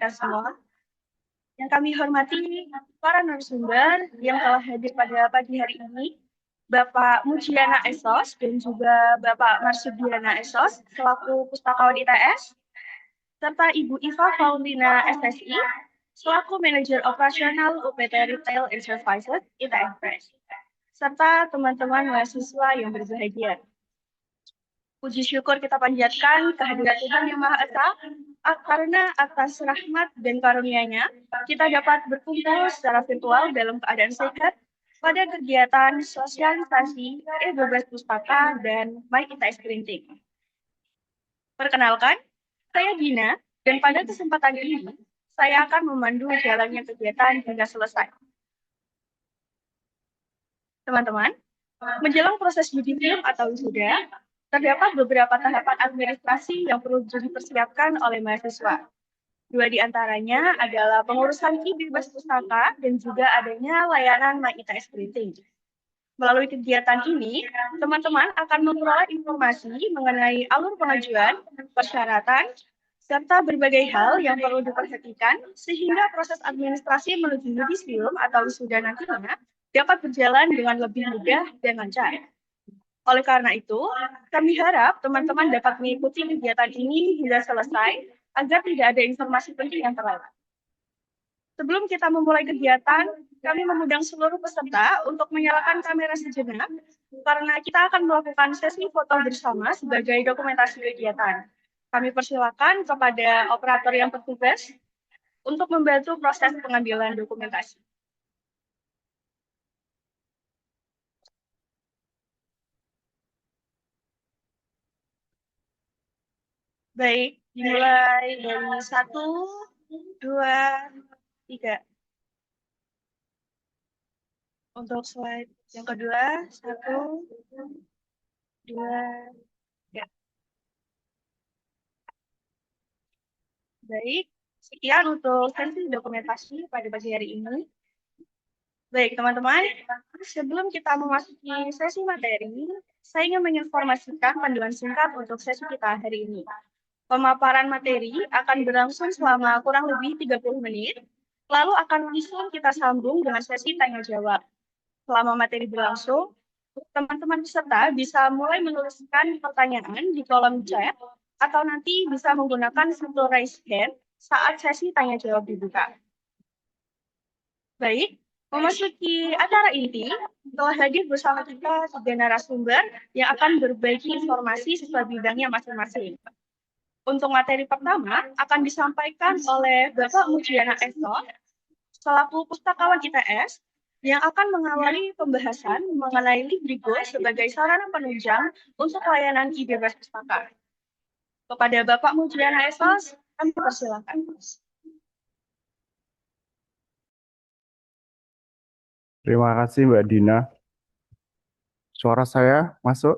kita semua. Yang kami hormati para narasumber yang telah hadir pada pagi hari ini, Bapak Mujiana Esos dan juga Bapak Marsudiana Esos selaku Pustakawan ITS, serta Ibu Iva Paulina SSI selaku Manajer Operasional UPT Retail and Services ITS Press, serta teman-teman mahasiswa yang berbahagia. Puji syukur kita panjatkan kehadirat Tuhan Yang Maha Esa, karena atas rahmat dan karunia-Nya, kita dapat berkumpul secara virtual dalam keadaan sehat pada kegiatan sosialisasi e-bebas pustaka dan My ITS Printing. Perkenalkan, saya Dina, dan pada kesempatan ini, saya akan memandu jalannya kegiatan hingga selesai. Teman-teman, menjelang proses uji film atau wisuda, terdapat beberapa tahapan administrasi yang perlu dipersiapkan oleh mahasiswa. Dua di antaranya adalah pengurusan e-bebas pustaka dan juga adanya layanan My ITS Printing. Melalui kegiatan ini, teman-teman akan memperoleh informasi mengenai alur pengajuan, persyaratan, serta berbagai hal yang perlu diperhatikan sehingga proses administrasi menuju yudisium atau wisuda nantinya dapat berjalan dengan lebih mudah dan lancar. Oleh karena itu, kami harap teman-teman dapat mengikuti kegiatan ini hingga selesai agar tidak ada informasi penting yang terlewat. Sebelum kita memulai kegiatan, kami mengundang seluruh peserta untuk menyalakan kamera sejenak karena kita akan melakukan sesi foto bersama sebagai dokumentasi kegiatan. Kami persilakan kepada operator yang bertugas untuk membantu proses pengambilan dokumentasi. Baik, dimulai dari 1, 2, 3. Untuk slide yang kedua, 1, 2, 3. Baik, sekian untuk sesi dokumentasi pada pagi hari ini. Baik, teman-teman, sebelum kita memasuki sesi materi, saya ingin menginformasikan panduan singkat untuk sesi kita hari ini. Pemaparan materi akan berlangsung selama kurang lebih 30 menit, lalu akan langsung kita sambung dengan sesi tanya-jawab. Selama materi berlangsung, teman-teman peserta bisa mulai menuliskan pertanyaan di kolom chat atau nanti bisa menggunakan fitur raise hand saat sesi tanya-jawab dibuka. Baik, memasuki acara inti, telah hadir bersama kita 3 narasumber yang akan berbagi informasi sesuai bidangnya masing-masing. Untuk materi pertama akan disampaikan oleh Bapak Mujiana Esos selaku Pustakawan ITS yang akan mengawali pembahasan mengenai Librigo sebagai sarana penunjang untuk layanan e-bebas pustaka. Kepada Bapak Mujiana Esos, kami persilakan. Terima kasih Mbak Dina. Suara saya masuk?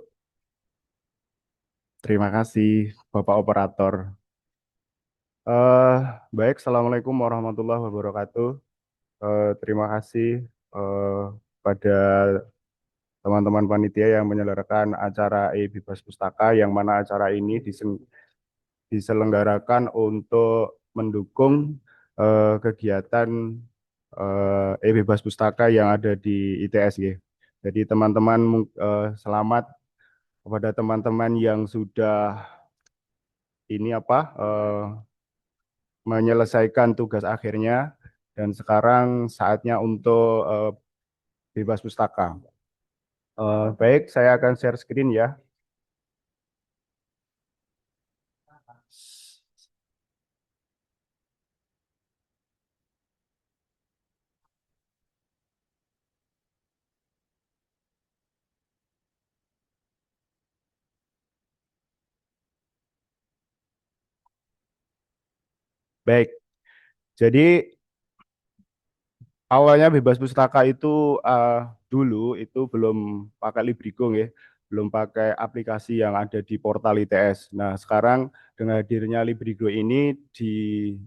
Terima kasih Bapak Operator. Baik, Assalamualaikum warahmatullahi wabarakatuh. Terima kasih pada teman-teman panitia yang menyelenggarakan acara e-bebas pustaka, yang mana acara ini diselenggarakan untuk mendukung kegiatan e-bebas pustaka yang ada di ITS. Jadi teman-teman, selamat kepada teman-teman yang sudah menyelesaikan tugas akhirnya, dan sekarang saatnya untuk bebas pustaka. Baik, saya akan share screen ya. Baik, jadi awalnya bebas pustaka itu dulu itu belum pakai Librigo ya, belum pakai aplikasi yang ada di portal ITS. Nah, sekarang dengan hadirnya Librigo ini eh,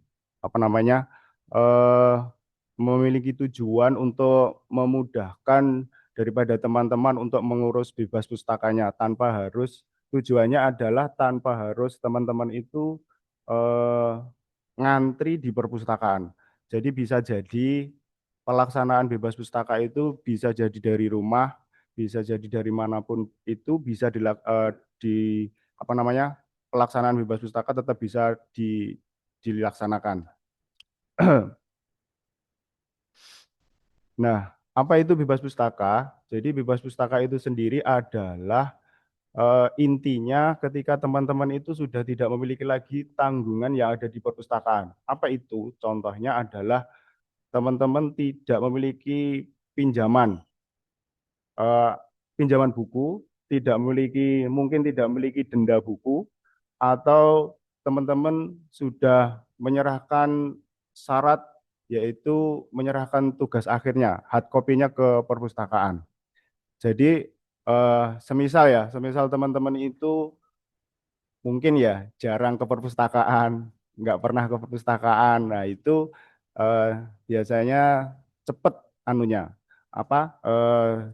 memiliki tujuan untuk memudahkan daripada teman-teman untuk mengurus bebas pustakanya tujuannya adalah tanpa harus teman-teman itu eh, ngantri di perpustakaan. Jadi bisa jadi pelaksanaan bebas pustaka itu bisa jadi dari rumah, bisa jadi dari manapun itu bisa di apa namanya pelaksanaan bebas pustaka tetap bisa dilaksanakan. Nah, apa itu bebas pustaka? Jadi bebas pustaka itu sendiri adalah intinya ketika teman-teman itu sudah tidak memiliki lagi tanggungan yang ada di perpustakaan. Apa itu? Contohnya adalah teman-teman tidak memiliki pinjaman, eh, pinjaman buku, tidak memiliki mungkin tidak memiliki denda buku, atau teman-teman sudah menyerahkan syarat yaitu menyerahkan tugas akhirnya, hard copy-nya ke perpustakaan. Jadi semisal teman-teman itu mungkin ya jarang ke perpustakaan, nggak pernah ke perpustakaan. Nah itu eh, biasanya cepet anunya apa?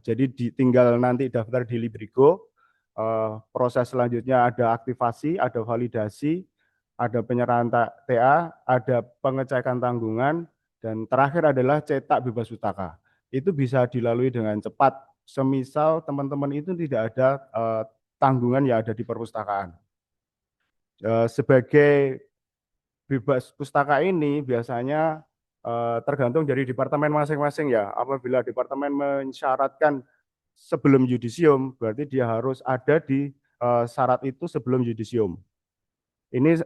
Jadi tinggal nanti daftar di Librigo. Proses selanjutnya ada aktivasi, ada validasi, ada penyerahan TA, ada pengecekan tanggungan, dan terakhir adalah cetak bebas pustaka. Itu bisa dilalui dengan cepat. Semisal teman-teman itu tidak ada tanggungan yang ada di perpustakaan. Sebagai bebas pustaka ini biasanya tergantung dari departemen masing-masing ya. Apabila departemen mensyaratkan sebelum yudisium, berarti dia harus ada di syarat itu sebelum yudisium. Ini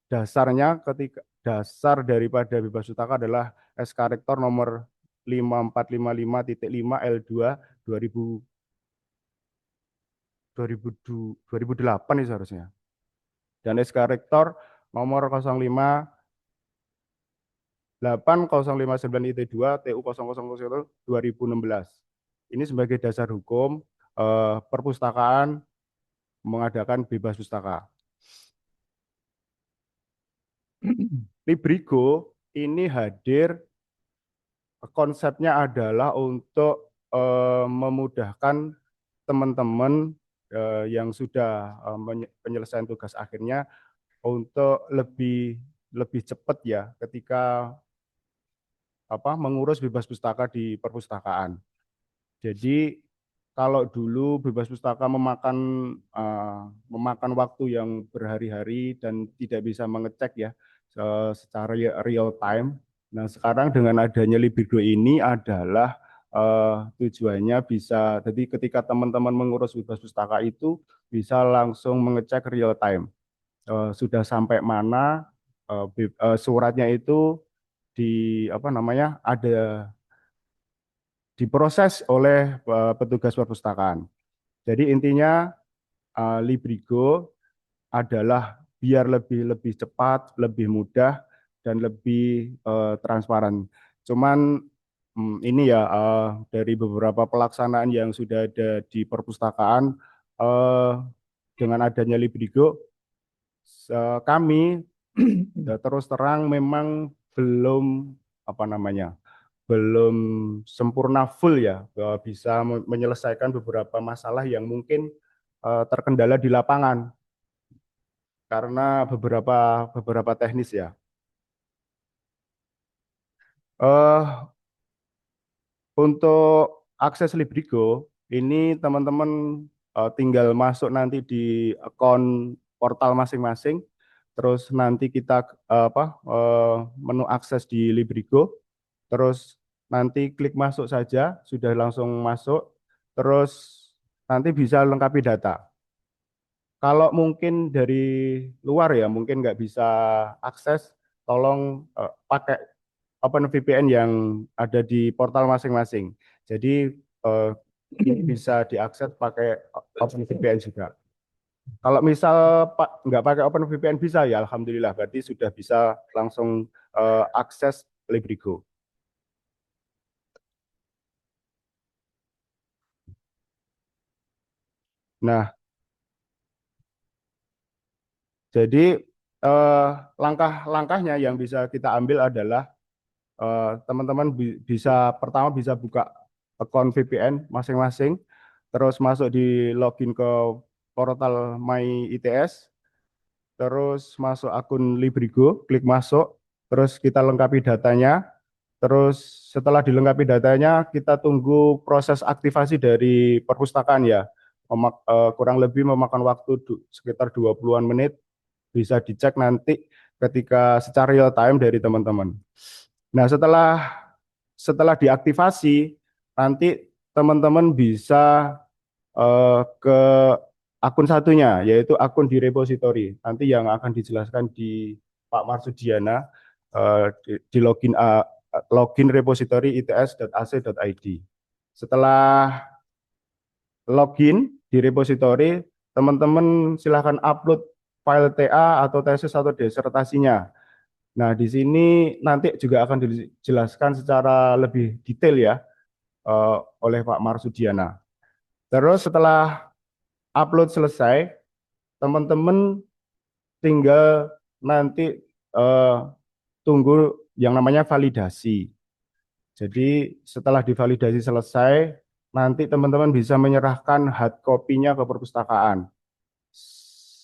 dasarnya ketika dasar daripada bebas pustaka adalah SK Rektor nomor 5455.5 L2 2000 2008 ini seharusnya. Dan SK Rektor nomor 05 8059 IT2 TU 0001 2016. Ini sebagai dasar hukum perpustakaan mengadakan bebas pustaka. Librigo ini hadir konsepnya adalah untuk memudahkan teman-teman yang sudah penyelesaian tugas akhirnya untuk lebih lebih cepat ya ketika mengurus bebas pustaka di perpustakaan. Jadi kalau dulu bebas pustaka memakan waktu yang berhari-hari dan tidak bisa mengecek ya secara real time. Nah sekarang dengan adanya Librigo ini adalah tujuannya bisa, jadi ketika teman-teman mengurus bebas pustaka itu bisa langsung mengecek real time. Sudah sampai mana suratnya itu di apa namanya ada diproses oleh petugas perpustakaan. Jadi intinya Librigo adalah biar lebih lebih cepat, lebih mudah dan lebih transparan. Cuman ini ya dari beberapa pelaksanaan yang sudah ada di perpustakaan dengan adanya Librigo kami terus terang memang belum apa namanya belum sempurna full ya bisa menyelesaikan beberapa masalah yang mungkin terkendala di lapangan karena beberapa beberapa teknis ya. Eh untuk akses Librigo ini teman-teman tinggal masuk nanti di akun portal masing-masing, terus nanti kita menu akses di Librigo, terus nanti klik masuk saja, sudah langsung masuk, terus nanti bisa lengkapi data. Kalau mungkin dari luar ya, mungkin nggak bisa akses, tolong pakai OpenVPN yang ada di portal masing-masing. Jadi eh, bisa diakses pakai OpenVPN juga. Kalau misal nggak pakai OpenVPN bisa ya, alhamdulillah, berarti sudah bisa langsung akses Librigo. Nah, jadi langkah-langkahnya yang bisa kita ambil adalah teman-teman bisa pertama bisa buka akun VPN masing-masing, terus masuk di login ke portal My ITS, terus masuk akun Librigo, klik masuk, terus kita lengkapi datanya, terus setelah dilengkapi datanya, kita tunggu proses aktivasi dari perpustakaan ya. Kurang lebih memakan waktu sekitar 20-an menit, bisa dicek nanti ketika secara real time dari teman-teman. Nah, setelah diaktifasi, nanti teman-teman bisa ke akun satunya, yaitu akun di repository. Nanti yang akan dijelaskan di Pak Marsudiana, di login repository its.ac.id. Setelah login di repository, teman-teman silahkan upload file TA atau tesis atau disertasinya. Nah, di sini nanti juga akan dijelaskan secara lebih detail ya oleh Pak Marsudiana. Terus setelah upload selesai, teman-teman tinggal nanti tunggu yang namanya validasi. Jadi setelah divalidasi selesai, nanti teman-teman bisa menyerahkan hard copy-nya ke perpustakaan.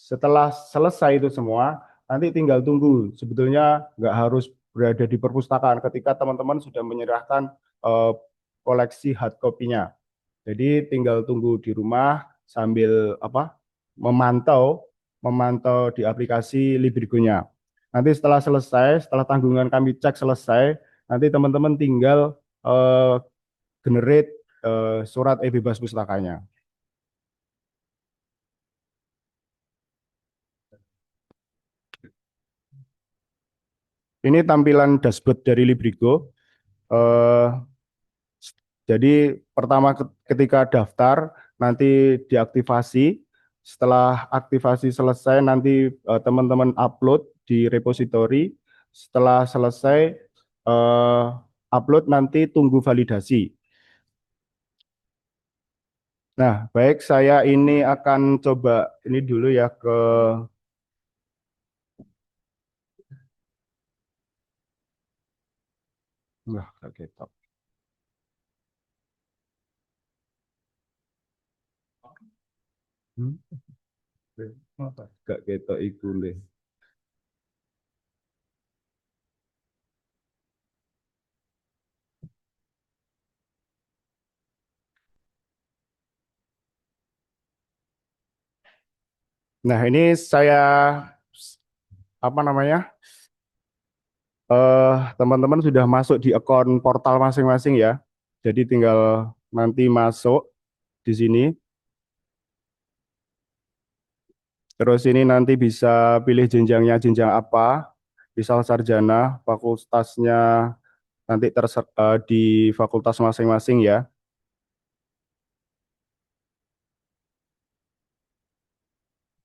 Setelah selesai itu semua, nanti tinggal tunggu. Sebetulnya nggak harus berada di perpustakaan ketika teman-teman sudah menyerahkan koleksi hard copy-nya. Jadi tinggal tunggu di rumah sambil memantau di aplikasi Librigo-nya. Nanti setelah selesai, setelah tanggungan kami cek selesai, nanti teman-teman tinggal generate surat e-bebas pustakanya. Ini tampilan dashboard dari Librigo. Jadi pertama ketika daftar, nanti diaktifasi. Setelah aktivasi selesai, nanti teman-teman upload di repository. Setelah selesai upload, nanti tunggu validasi. Nah, baik, saya ini akan coba ini dulu ya ke Wah, kaget. Gak ketok iku le. Nah, ini saya apa namanya? Teman-teman sudah masuk di akun portal masing-masing ya. Jadi tinggal nanti masuk di sini. Terus ini nanti bisa pilih jenjangnya jenjang apa, misal sarjana, fakultasnya nanti di fakultas masing-masing ya.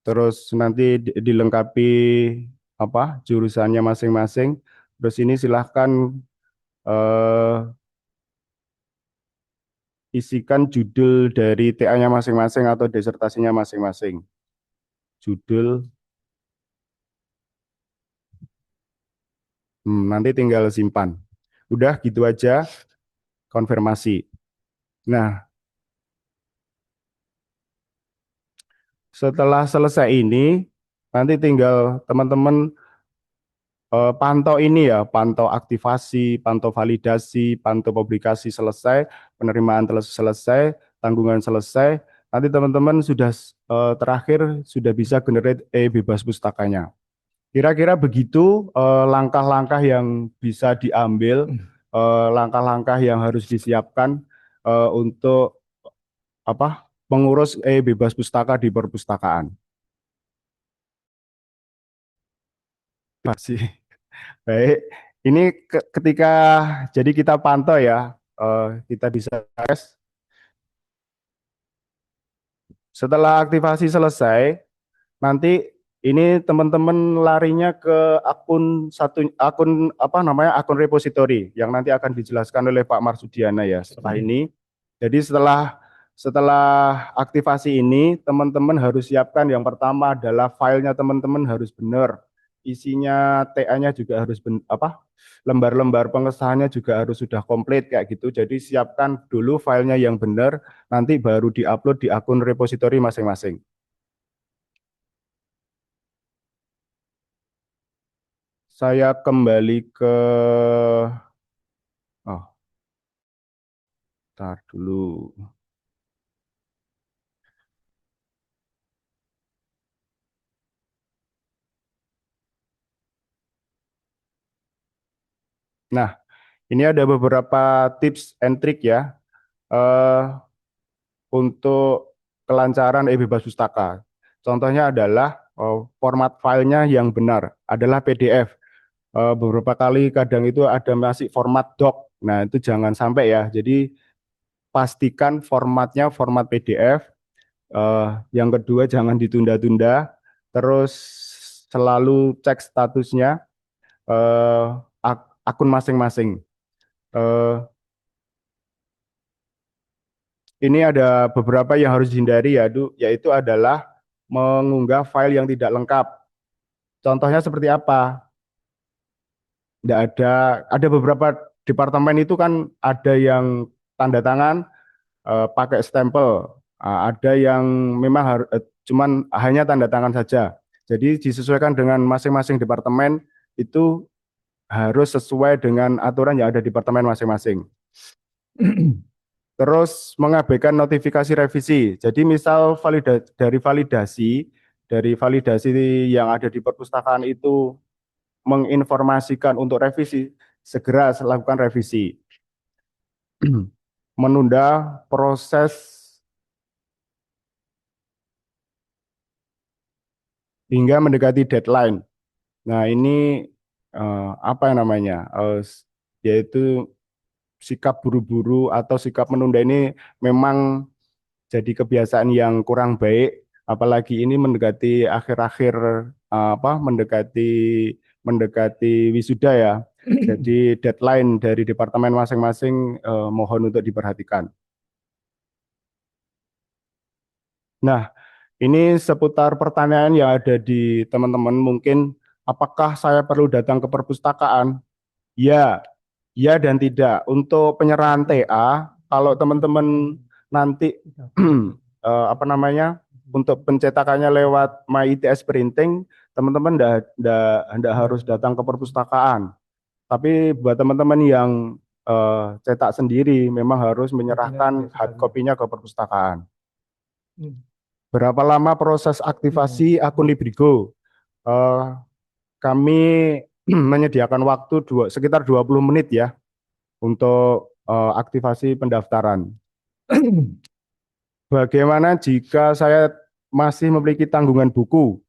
Terus nanti dilengkapi jurusannya masing-masing. Terus ini silahkan eh, isikan judul dari TA-nya masing-masing atau disertasinya masing-masing. Judul, nanti tinggal simpan. Udah gitu aja, konfirmasi. Nah, setelah selesai ini, nanti tinggal teman-teman pantau ini ya, pantau aktivasi, pantau validasi, pantau publikasi selesai, penerimaan selesai, tanggungan selesai. Nanti teman-teman sudah terakhir sudah bisa generate e-bebas pustakanya. Kira-kira begitu langkah-langkah yang bisa diambil, langkah-langkah yang harus disiapkan untuk mengurus e-bebas pustaka di perpustakaan. Masih baik. Ini ketika jadi kita pantau ya, kita bisa tes. Setelah aktivasi selesai, nanti ini teman-teman larinya ke akun repository yang nanti akan dijelaskan oleh Pak Marsudiana ya setelah ini. Jadi setelah aktivasi ini teman-teman harus siapkan yang pertama adalah filenya teman-teman harus benar. Isinya TA-nya juga harus lembar-lembar pengesahannya juga harus sudah komplit kayak gitu. Jadi siapkan dulu filenya yang benar, nanti baru diupload di akun repository masing-masing. saya kembali ke, oh, tar dulu. Nah, ini ada beberapa tips and trik ya, eh, untuk kelancaran e-bebas pustaka. Contohnya adalah format filenya yang benar adalah PDF. Beberapa kali kadang itu ada masih format doc. Nah, itu jangan sampai ya. Jadi pastikan formatnya format PDF. Yang kedua jangan ditunda-tunda. Terus selalu cek statusnya eh, akun masing-masing. Eh, ini ada beberapa yang harus dihindari ya, yaitu adalah mengunggah file yang tidak lengkap. Contohnya seperti apa? Tidak ada beberapa departemen itu kan ada yang tanda tangan pakai stempel, ada yang memang cuman hanya tanda tangan saja. Jadi disesuaikan dengan masing-masing departemen itu harus sesuai dengan aturan yang ada di departemen masing-masing. Terus mengabaikan notifikasi revisi. Jadi misal dari validasi yang ada di perpustakaan itu menginformasikan untuk revisi, segera lakukan revisi. Menunda proses hingga mendekati deadline. Nah, ini apa yang namanya? Yaitu sikap buru-buru atau sikap menunda ini memang jadi kebiasaan yang kurang baik, apalagi ini mendekati akhir-akhir mendekati mendekati wisuda ya. Jadi deadline dari departemen masing-masing mohon untuk diperhatikan. Nah, ini seputar pertanyaan yang ada di teman-teman mungkin apakah saya perlu datang ke perpustakaan? Ya, ya dan tidak. Untuk penyerahan TA, kalau teman-teman nanti apa namanya untuk pencetakannya lewat MyITS Printing, teman-teman ndak harus datang ke perpustakaan. Tapi buat teman-teman yang cetak sendiri, memang harus menyerahkan hard copy-nya ke perpustakaan. Berapa lama proses aktivasi akun Librigo? Eh, kami menyediakan waktu sekitar 20 menit ya untuk aktivasi pendaftaran. Bagaimana jika saya masih memiliki tanggungan buku?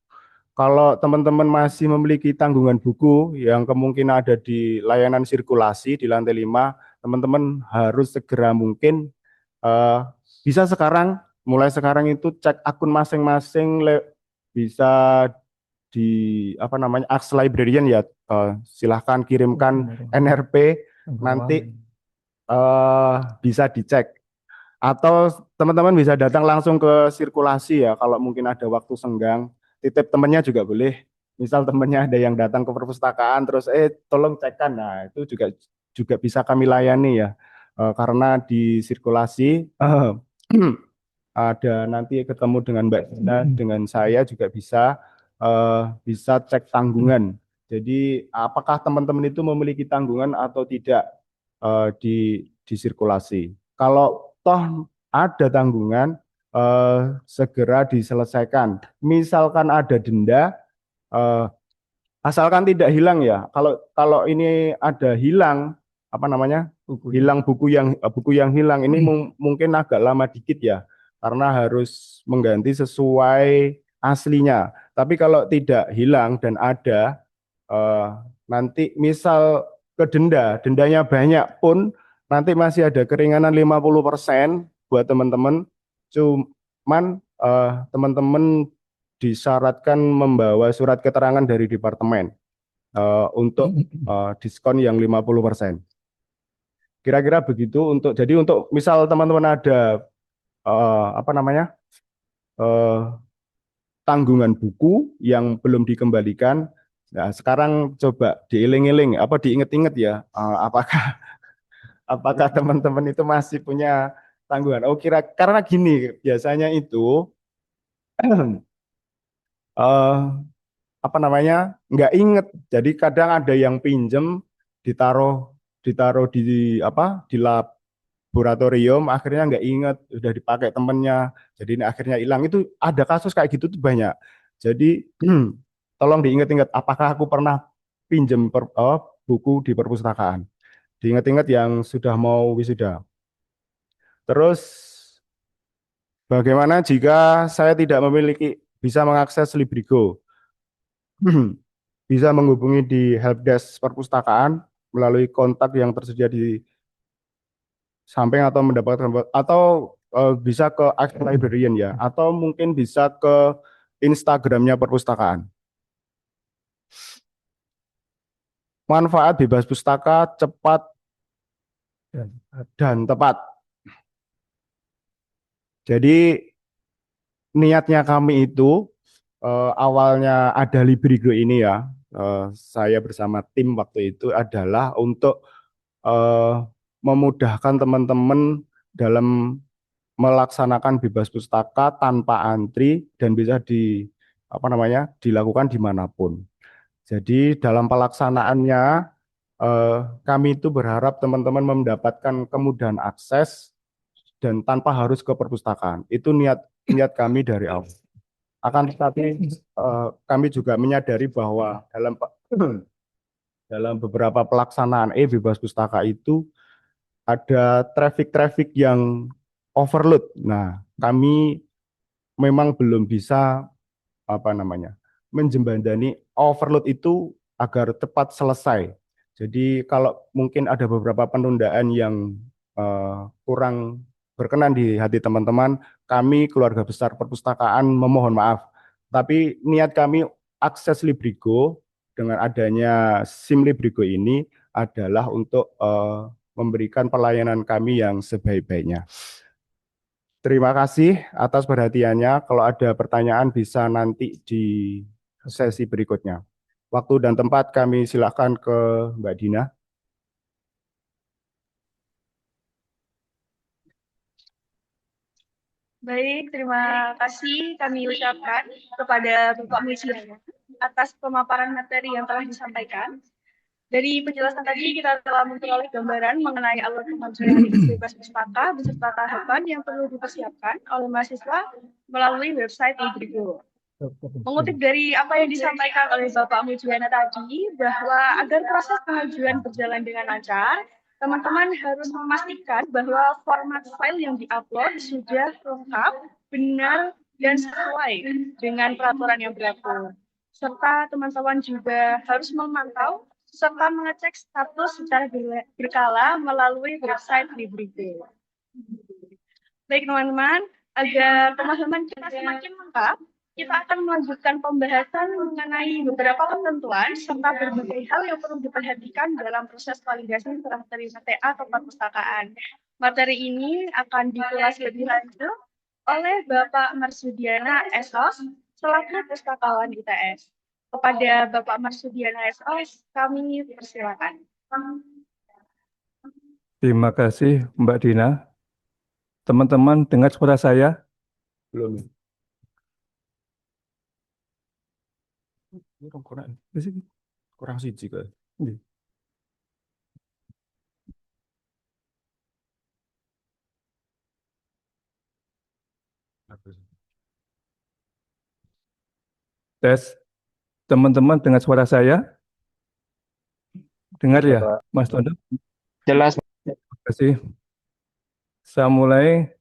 Kalau teman-teman masih memiliki tanggungan buku yang kemungkinan ada di layanan sirkulasi di lantai 5, teman-teman harus segera mungkin eh, bisa sekarang, mulai sekarang itu cek akun masing-masing, bisa di apa namanya Ask Librarian ya, silahkan kirimkan NRP nanti bisa dicek atau teman-teman bisa datang langsung ke sirkulasi ya kalau mungkin ada waktu senggang, titip temennya juga boleh. Misal temennya ada yang datang ke perpustakaan terus tolong cekkan, nah itu juga juga bisa kami layani ya. Karena di sirkulasi ada nanti ketemu dengan Mbak Dina, dengan saya juga bisa cek tanggungan. Jadi apakah teman-teman itu memiliki tanggungan atau tidak di sirkulasi. Kalau toh ada tanggungan, segera diselesaikan. Misalkan ada denda, eh, asalkan tidak hilang ya. Kalau kalau ini ada hilang, apa namanya? Hilang buku yang hilang ini mungkin agak lama dikit ya, karena harus mengganti sesuai aslinya. Tapi kalau tidak hilang dan ada, eh, nanti misal ke dendanya banyak pun nanti masih ada keringanan 50% buat teman-teman. Cuman teman-teman disyaratkan membawa surat keterangan dari departemen untuk diskon yang 50%. Kira-kira begitu untuk misal teman-teman ada apa namanya eh, tanggungan buku yang belum dikembalikan. Nah, sekarang coba diiling-iling apa diinget-inget ya, apakah apakah teman-teman itu masih punya tanggungan? Oh, karena gini biasanya itu eh, apa namanya, nggak inget. Jadi kadang ada yang pinjem ditaruh ditaruh di apa di laboratorium, akhirnya nggak inget udah dipakai temennya, jadi ini akhirnya hilang. Itu ada kasus kayak gitu tuh banyak. Jadi tolong diingat-ingat apakah aku pernah pinjem buku di perpustakaan. Diingat-ingat yang sudah mau wisuda. Terus bagaimana jika saya tidak memiliki bisa mengakses Librigo? Bisa menghubungi di helpdesk perpustakaan melalui kontak yang tersedia di samping atau mendapatkan atau bisa ke Ask Librarian ya, atau mungkin bisa ke Instagramnya perpustakaan. Manfaat bebas pustaka cepat dan tepat. Jadi niatnya kami itu awalnya ada Librigo ini ya, saya bersama tim waktu itu adalah untuk eh, memudahkan teman-teman dalam melaksanakan bebas pustaka tanpa antri dan bisa apa namanya dilakukan dimanapun. Jadi dalam pelaksanaannya kami itu berharap teman-teman mendapatkan kemudahan akses dan tanpa harus ke perpustakaan. Itu niat niat kami dari awal. Akan tetapi kami juga menyadari bahwa dalam dalam beberapa pelaksanaan bebas pustaka itu ada traffic-traffic yang overload. Nah, kami memang belum bisa apa namanya menjembatani overload itu agar cepat selesai. Jadi kalau mungkin ada beberapa penundaan yang kurang berkenan di hati teman-teman, kami keluarga besar perpustakaan memohon maaf. Tapi niat kami akses Librigo dengan adanya SIM Librigo ini adalah untuk memberikan pelayanan kami yang sebaik-baiknya. Terima kasih atas perhatiannya. Kalau ada pertanyaan bisa nanti di sesi berikutnya. Waktu dan tempat kami silakan ke Mbak Dina. Baik, terima kasih kami ucapkan kepada Bapak Mujiono atas pemaparan materi yang telah disampaikan. Dari penjelasan tadi kita telah memperoleh gambaran mengenai alur kemajuan bebas pustaka beserta tahapan yang perlu dipersiapkan oleh mahasiswa melalui website Librigo. Mengutip dari apa yang disampaikan oleh Bapak Mujiono tadi, bahwa agar proses pengajuan berjalan dengan lancar, teman-teman harus memastikan bahwa format file yang diupload sudah lengkap, benar, dan sesuai dengan peraturan yang berlaku. Serta teman-teman juga harus memantau serta mengecek status secara berkala melalui website Librigo. Baik teman-teman, agar teman-teman kita semakin lengkap, kita akan melanjutkan pembahasan mengenai beberapa ketentuan serta berbagai hal yang perlu diperhatikan dalam proses validasi materi MTA atau perpustakaan. Materi ini akan dikulas lebih lanjut oleh Bapak Marsudiana SOS selaku pustakawan ITS. Kepada Bapak Marsudiana SOS, kami persilakan. Terima kasih Mbak Dina. Teman-teman dengar suara saya? Belum. Kurang siji kok. Tes. Teman-teman dengar suara saya? Dengar ya, Mas Tondo? Jelas. Terima kasih. Saya mulai.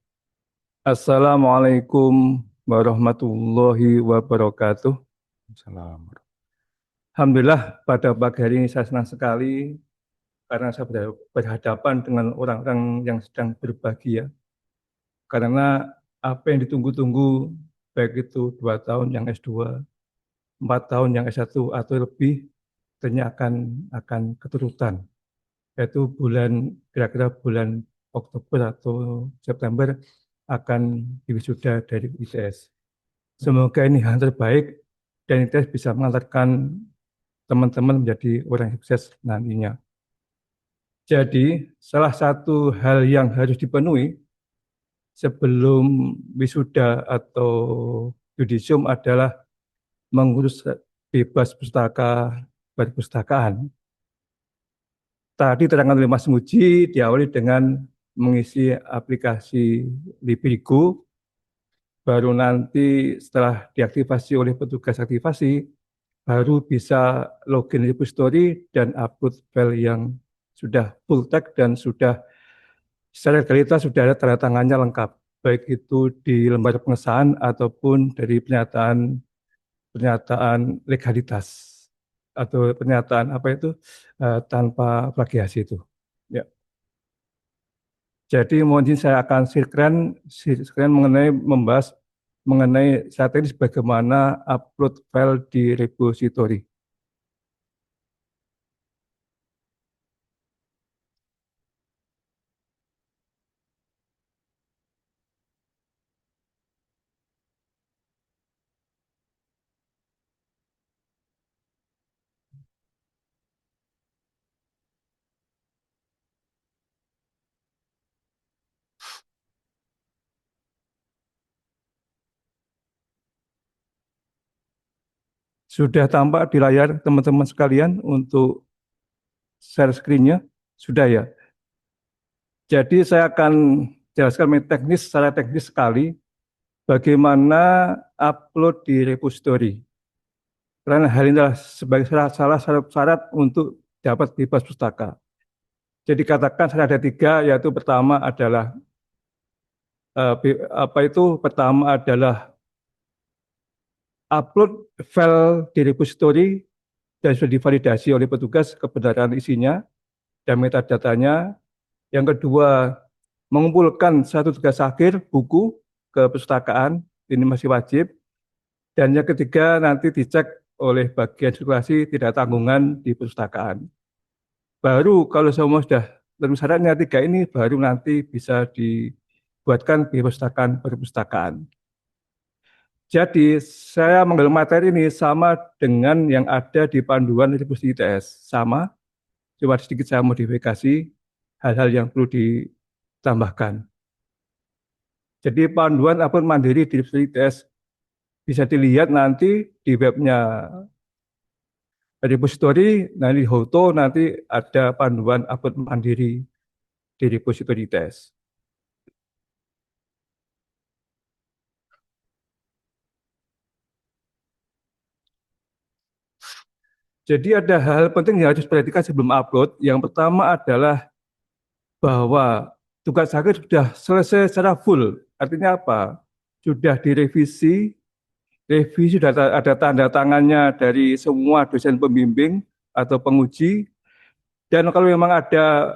Assalamualaikum warahmatullahi wabarakatuh. Salam. Alhamdulillah pada pagi hari ini saya senang sekali karena saya berhadapan dengan orang-orang yang sedang berbahagia. Karena apa yang ditunggu-tunggu, baik itu 2 tahun yang S2, 4 tahun yang S1 atau lebih, ternyata akan keturutan, yaitu kira-kira bulan Oktober atau September akan diwisuda dari ITS. Semoga ini hal terbaik dan ITS bisa mengantarkan teman-teman menjadi orang sukses nantinya. Jadi, salah satu hal yang harus dipenuhi sebelum wisuda atau yudisium adalah mengurus bebas pustaka perpustakaan. Tadi terangan oleh Mas Muji diawali dengan mengisi aplikasi Librigo, baru nanti setelah diaktifasi oleh petugas aktivasi, baru bisa login repository dan upload file yang sudah full text dan sudah secara legalitas sudah ada tanda tangannya lengkap, baik itu di lembar pengesahan ataupun dari pernyataan legalitas atau pernyataan apa itu tanpa plagiasi itu. Ya. Jadi mungkin saya akan share mengenai membahas mengenai strategis bagaimana upload file di repository. Sudah tampak di layar teman-teman sekalian untuk share screen-nya? Sudah ya? Jadi saya akan jelaskan secara teknis sekali bagaimana upload di repository. Karena hal ini adalah sebagai salah syarat untuk dapat bebas pustaka. Jadi katakan ada 3, yaitu pertama adalah pertama adalah upload file di repository dan sudah divalidasi oleh petugas kebenaran isinya dan metadatanya. Yang kedua, mengumpulkan satu tugas akhir buku ke perpustakaan, ini masih wajib. Dan yang ketiga, nanti dicek oleh bagian sirkulasi tidak tanggungan di perpustakaan. Baru kalau semua sudah terus syaratnya 3 ini, baru nanti bisa dibuatkan di perpustakaan. Jadi saya mengambil materi ini sama dengan yang ada di panduan repository ITS. Sama, cuma sedikit saya modifikasi hal-hal yang perlu ditambahkan. Jadi panduan upload mandiri di repository ITS bisa dilihat nanti di webnya repository, nanti di Hoto nanti ada panduan upload mandiri di repository ITS. Jadi ada hal penting yang harus diperhatikan sebelum upload. Yang pertama adalah bahwa tugas akhir sudah selesai secara full. Artinya apa? Sudah direvisi, revisi sudah ada tanda tangannya dari semua dosen pembimbing atau penguji. Dan kalau memang ada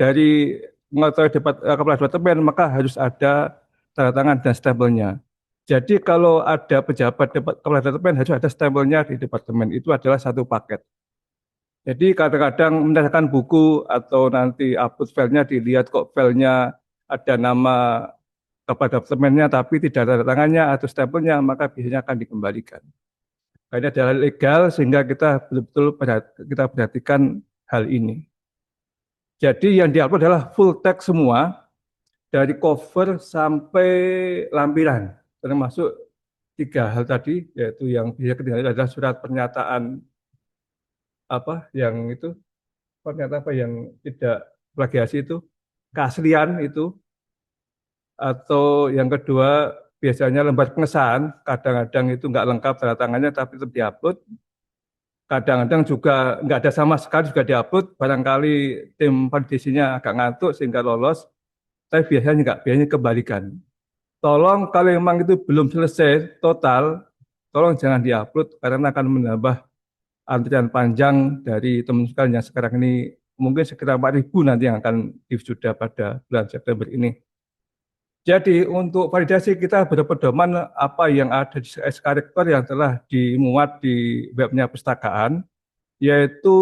dari kepala departemen, maka harus ada tanda tangan dan stempelnya. Jadi kalau ada pejabat kepala departemen harus ada stempelnya di departemen. Itu adalah satu paket. Jadi kadang-kadang menyerahkan buku atau nanti upload filenya dilihat kok filenya ada nama kepala departemennya tapi tidak ada tangannya atau stempelnya, maka biasanya akan dikembalikan. Karena adalah legal sehingga kita betul-betul kita perhatikan hal ini. Jadi yang diupload adalah full text semua dari cover sampai lampiran, termasuk 3 hal tadi, yaitu yang bisa ketinggalan adalah surat pernyataan yang tidak plagiasi itu, keaslian itu, atau yang kedua biasanya lembar pengesahan, kadang-kadang itu nggak lengkap tanda tangannya tapi tetap diupload, kadang-kadang juga nggak ada sama sekali juga diupload, barangkali tim validasinya agak ngantuk sehingga lolos, tapi biasanya enggak, biasanya kebalikan. Tolong kalau memang itu belum selesai total, tolong jangan diupload karena akan menambah antrian panjang dari teman sekalian yang sekarang ini mungkin sekitar 4.000 nanti yang akan diwisuda pada bulan September ini. Jadi untuk validasi kita berpedoman apa yang ada di SK Rektor yang telah dimuat di webnya perpustakaan, yaitu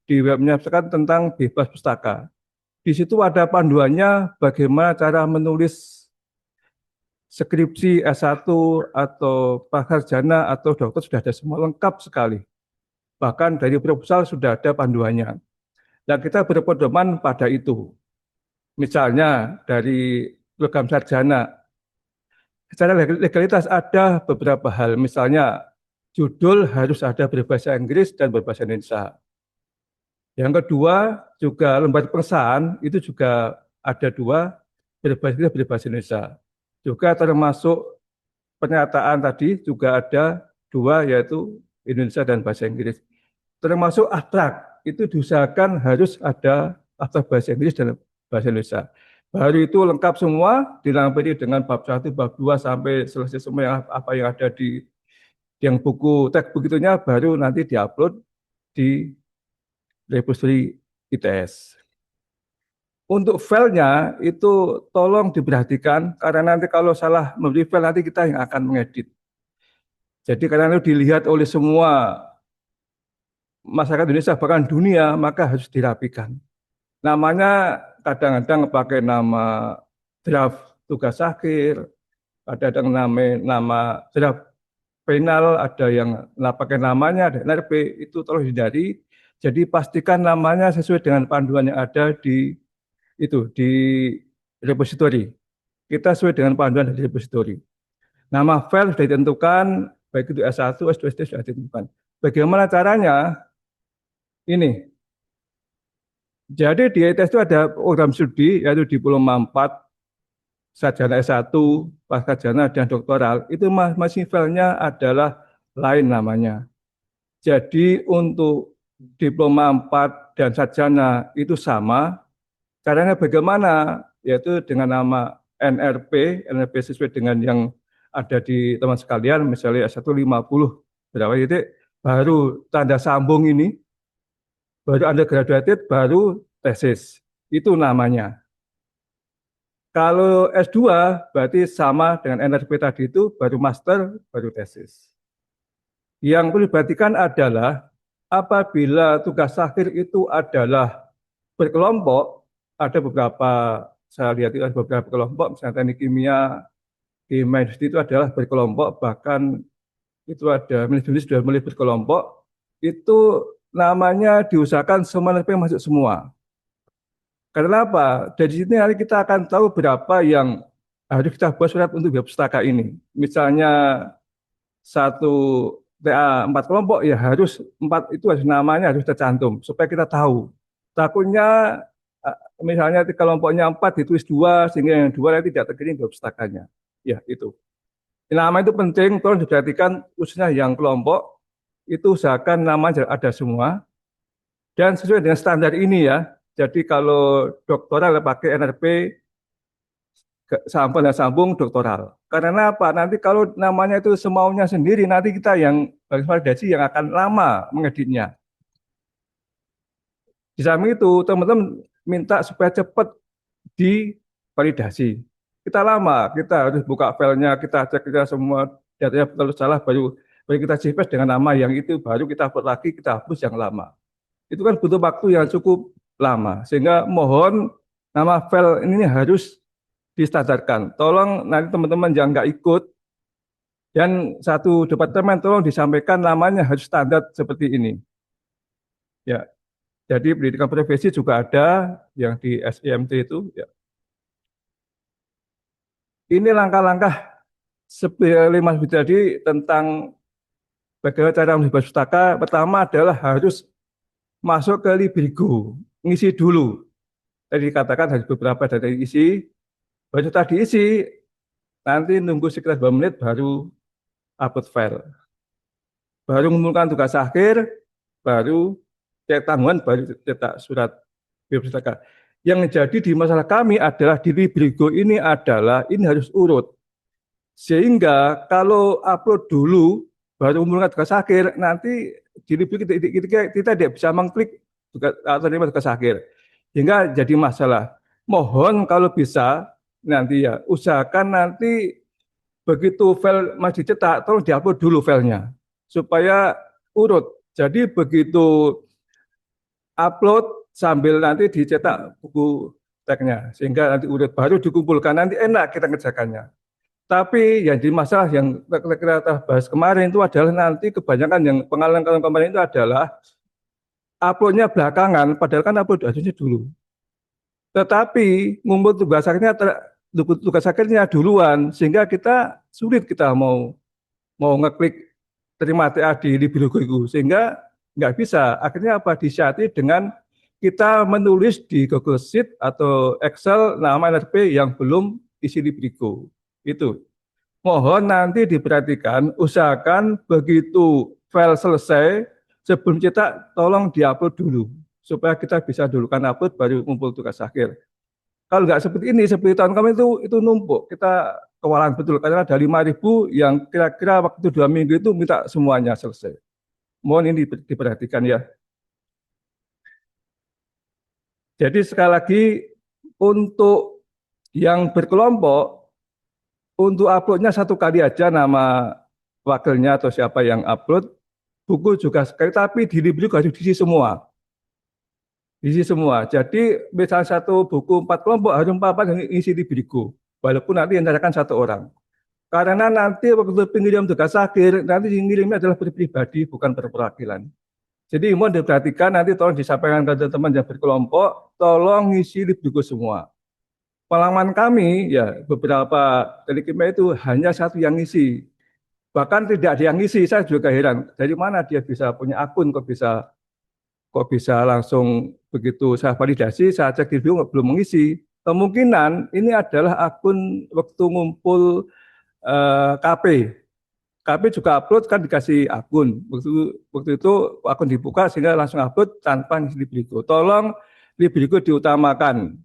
di webnya perpustakaan tentang bebas pustaka. Di situ ada panduannya bagaimana cara menulis skripsi S1 atau prakarjana atau dokter, sudah ada semua lengkap sekali. Bahkan dari proposal sudah ada panduannya. Dan kita berpedoman pada itu. Misalnya dari program sarjana, secara legalitas ada beberapa hal. Misalnya judul harus ada berbahasa Inggris dan berbahasa Indonesia. Yang kedua, juga lembar pengesahan itu juga ada 2, berbahasa Inggris dan berbahasa Indonesia. Juga termasuk pernyataan tadi juga ada 2, yaitu Indonesia dan bahasa Inggris. Termasuk abstrak, itu diusahakan harus ada abstrak bahasa Inggris dan bahasa Indonesia. Baru itu lengkap semua, dilampiri dengan bab 1, bab 2, sampai selesai semua yang apa yang ada di yang buku textbook itunya, baru nanti diupload di repository ITS. Untuk filenya itu tolong diperhatikan, karena nanti kalau salah memberi file nanti kita yang akan mengedit. Jadi karena itu dilihat oleh semua masyarakat Indonesia, bahkan dunia, maka harus dirapikan. Namanya kadang-kadang pakai nama draft tugas akhir, ada yang nama draft final, ada yang pakai namanya, ada NRP, itu tolong hindari. Jadi pastikan namanya sesuai dengan panduan yang ada di repository. Kita sesuai dengan panduan dari repository. Nama file sudah ditentukan, baik itu S1, S2, S3 sudah ditentukan. Bagaimana caranya? Ini. Jadi di ITS itu ada program studi, yaitu Diploma 4, Sarjana S1, Pascasarjana, dan Doktoral. Itu masih filenya adalah lain namanya. Jadi untuk Diploma 4 dan Sarjana itu sama. Caranya bagaimana? Yaitu dengan nama NRP sesuai dengan yang ada di teman sekalian, misalnya S1 50 berapa titik, baru tanda sambung ini, baru undergraduate, baru tesis. Itu namanya. Kalau S2 berarti sama dengan NRP tadi itu, baru master, baru tesis. Yang perlu diperhatikan adalah apabila tugas akhir itu adalah berkelompok, ada beberapa, saya lihat itu ada beberapa kelompok, misalnya teknik kimia, industri itu adalah berkelompok, bahkan itu ada manajemen sudah mulai berkelompok, itu namanya diusahakan semua NRP masuk semua. Karena apa? Dari sini nanti kita akan tahu berapa yang harus kita buat surat untuk biaya pustaka ini. Misalnya satu TA 4 kelompok, ya harus 4 itu harus namanya harus tercantum supaya kita tahu. Takutnya misalnya kelompoknya 4 ditulis 2 sehingga yang 2 nanti tidak terkirim biaya pustakanya. Ya itu. Nama itu penting, tolong diperhatikan khususnya yang kelompok itu usahakan namanya ada semua dan sesuai dengan standar ini ya. Jadi kalau doktoral pakai NRP sampel dan sambung doktoral. Karena apa? Nanti kalau namanya itu semaunya sendiri, nanti kita yang validasi yang akan lama mengeditnya. Di samping itu, teman-teman minta supaya cepat divalidasi. Kita lama, kita harus buka filenya, kita cek kita semua datanya betul salah, baru kita cipes dengan nama yang itu, baru kita upload lagi, kita hapus yang lama. Itu kan butuh waktu yang cukup lama, sehingga mohon nama file ini harus distandarkan. Tolong nanti teman-teman yang nggak ikut, dan satu departemen tolong disampaikan namanya harus standar seperti ini. Ya, jadi pendidikan profesi juga ada yang di SIMT itu. Ya. Ini langkah-langkah seperti Mas Bidadi tentang bagaimana cara membahas pustaka. Pertama adalah harus masuk ke Librigo, ngisi dulu. Tadi dikatakan harus beberapa data isi, baru tadi isi, nanti nunggu sekitar 2 menit baru upload file. Baru mengumpulkan tugas akhir, baru cek tanggungan, baru cetak surat biaya pustaka. Yang jadi di masalah kami adalah di Librigo ini adalah ini harus urut. Sehingga kalau upload dulu, baru mengumpulkan tugas akhir, nanti di Librigo kita tidak bisa mengklik tugas akhir. Hingga jadi masalah. Mohon kalau bisa nanti ya usahakan nanti begitu file masih dicetak, tolong diupload dulu filenya supaya urut. Jadi begitu upload sambil nanti dicetak buku tagnya sehingga nanti urut baru dikumpulkan, nanti enak kita ngerjakannya. Tapi yang jadi masalah yang kita bahas kemarin itu adalah nanti kebanyakan yang pengalaman kemarin itu adalah uploadnya belakangan, padahal kan upload harusnya dulu. Tetapi ngumpul tugas akhirnya duluan, sehingga kita sulit kita mau ngeklik terima TA di Librigo itu, sehingga nggak bisa. Akhirnya apa? Disiasati dengan kita menulis di Google Sheet atau Excel nama NRP yang belum isi Librigo. Itu. Mohon nanti diperhatikan, usahakan begitu file selesai, sebelum cetak tolong diupload dulu. Supaya kita bisa dulukan upload baru ngumpul tugas akhir. Kalau nggak seperti ini, seperti tahun kami itu numpuk. Kita kewalahan betul, karena ada 5.000 yang kira-kira waktu 2 minggu itu minta semuanya selesai. Mohon ini diperhatikan ya. Jadi sekali lagi, untuk yang berkelompok, untuk uploadnya 1 kali aja nama wakilnya atau siapa yang upload, buku juga sekali, tapi di Librigo harus diisi semua. Isi semua. Jadi misalnya satu buku 4 kelompok harus 4 yang isi di Librigo. Walaupun nanti yang nyatakan 1 orang. Karena nanti waktu pengiriman tugas akhir, nanti yang ngirimnya adalah pribadi, bukan perwakilan. Jadi mohon diperhatikan, nanti tolong disampaikan ke teman-teman yang berkelompok, tolong isi Librigo semua. Pengalaman kami, ya beberapa telikimia itu hanya 1 yang isi. Bahkan tidak ada yang isi, saya juga heran. Dari mana dia bisa punya akun, kok bisa langsung begitu saya validasi, saya cek di Librigo belum mengisi. Kemungkinan ini adalah akun waktu ngumpul KP. KP juga upload kan dikasih akun. Waktu itu akun dibuka sehingga langsung upload tanpa ngisi Librigo. Tolong Librigo diutamakan.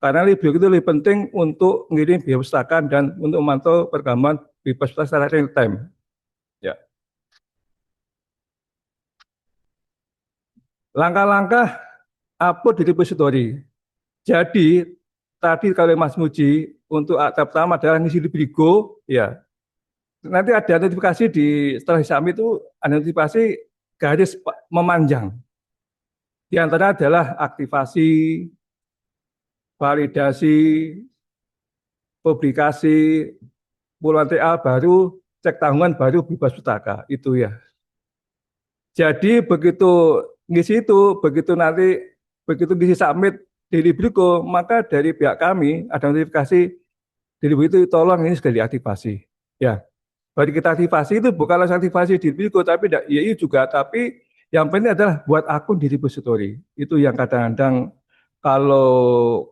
Karena Librigo itu lebih penting untuk mengirim biaya pustaka dan untuk memantau perkembangan bebas pustaka secara real time. Ya. Langkah-langkah upload di repository. Jadi tadi kalau Mas Muji untuk tahap pertama adalah ngisi Librigo, ya. Nanti ada notifikasi setelah submit itu ada notifikasi garis memanjang. Di antara adalah aktivasi, validasi, publikasi, puluhan TA baru, cek tahunan baru bebas pustaka. Itu ya. Jadi begitu ngisi itu, begitu ngisi submit di Librigo, maka dari pihak kami ada notifikasi di Librigo itu tolong ini sudah diaktifasi. Ya. Baru kita aktivasi itu bukan langsung aktivasi di Librigo, tapi YI juga, tapi yang penting adalah buat akun di repository. Itu yang kadang-kadang kalau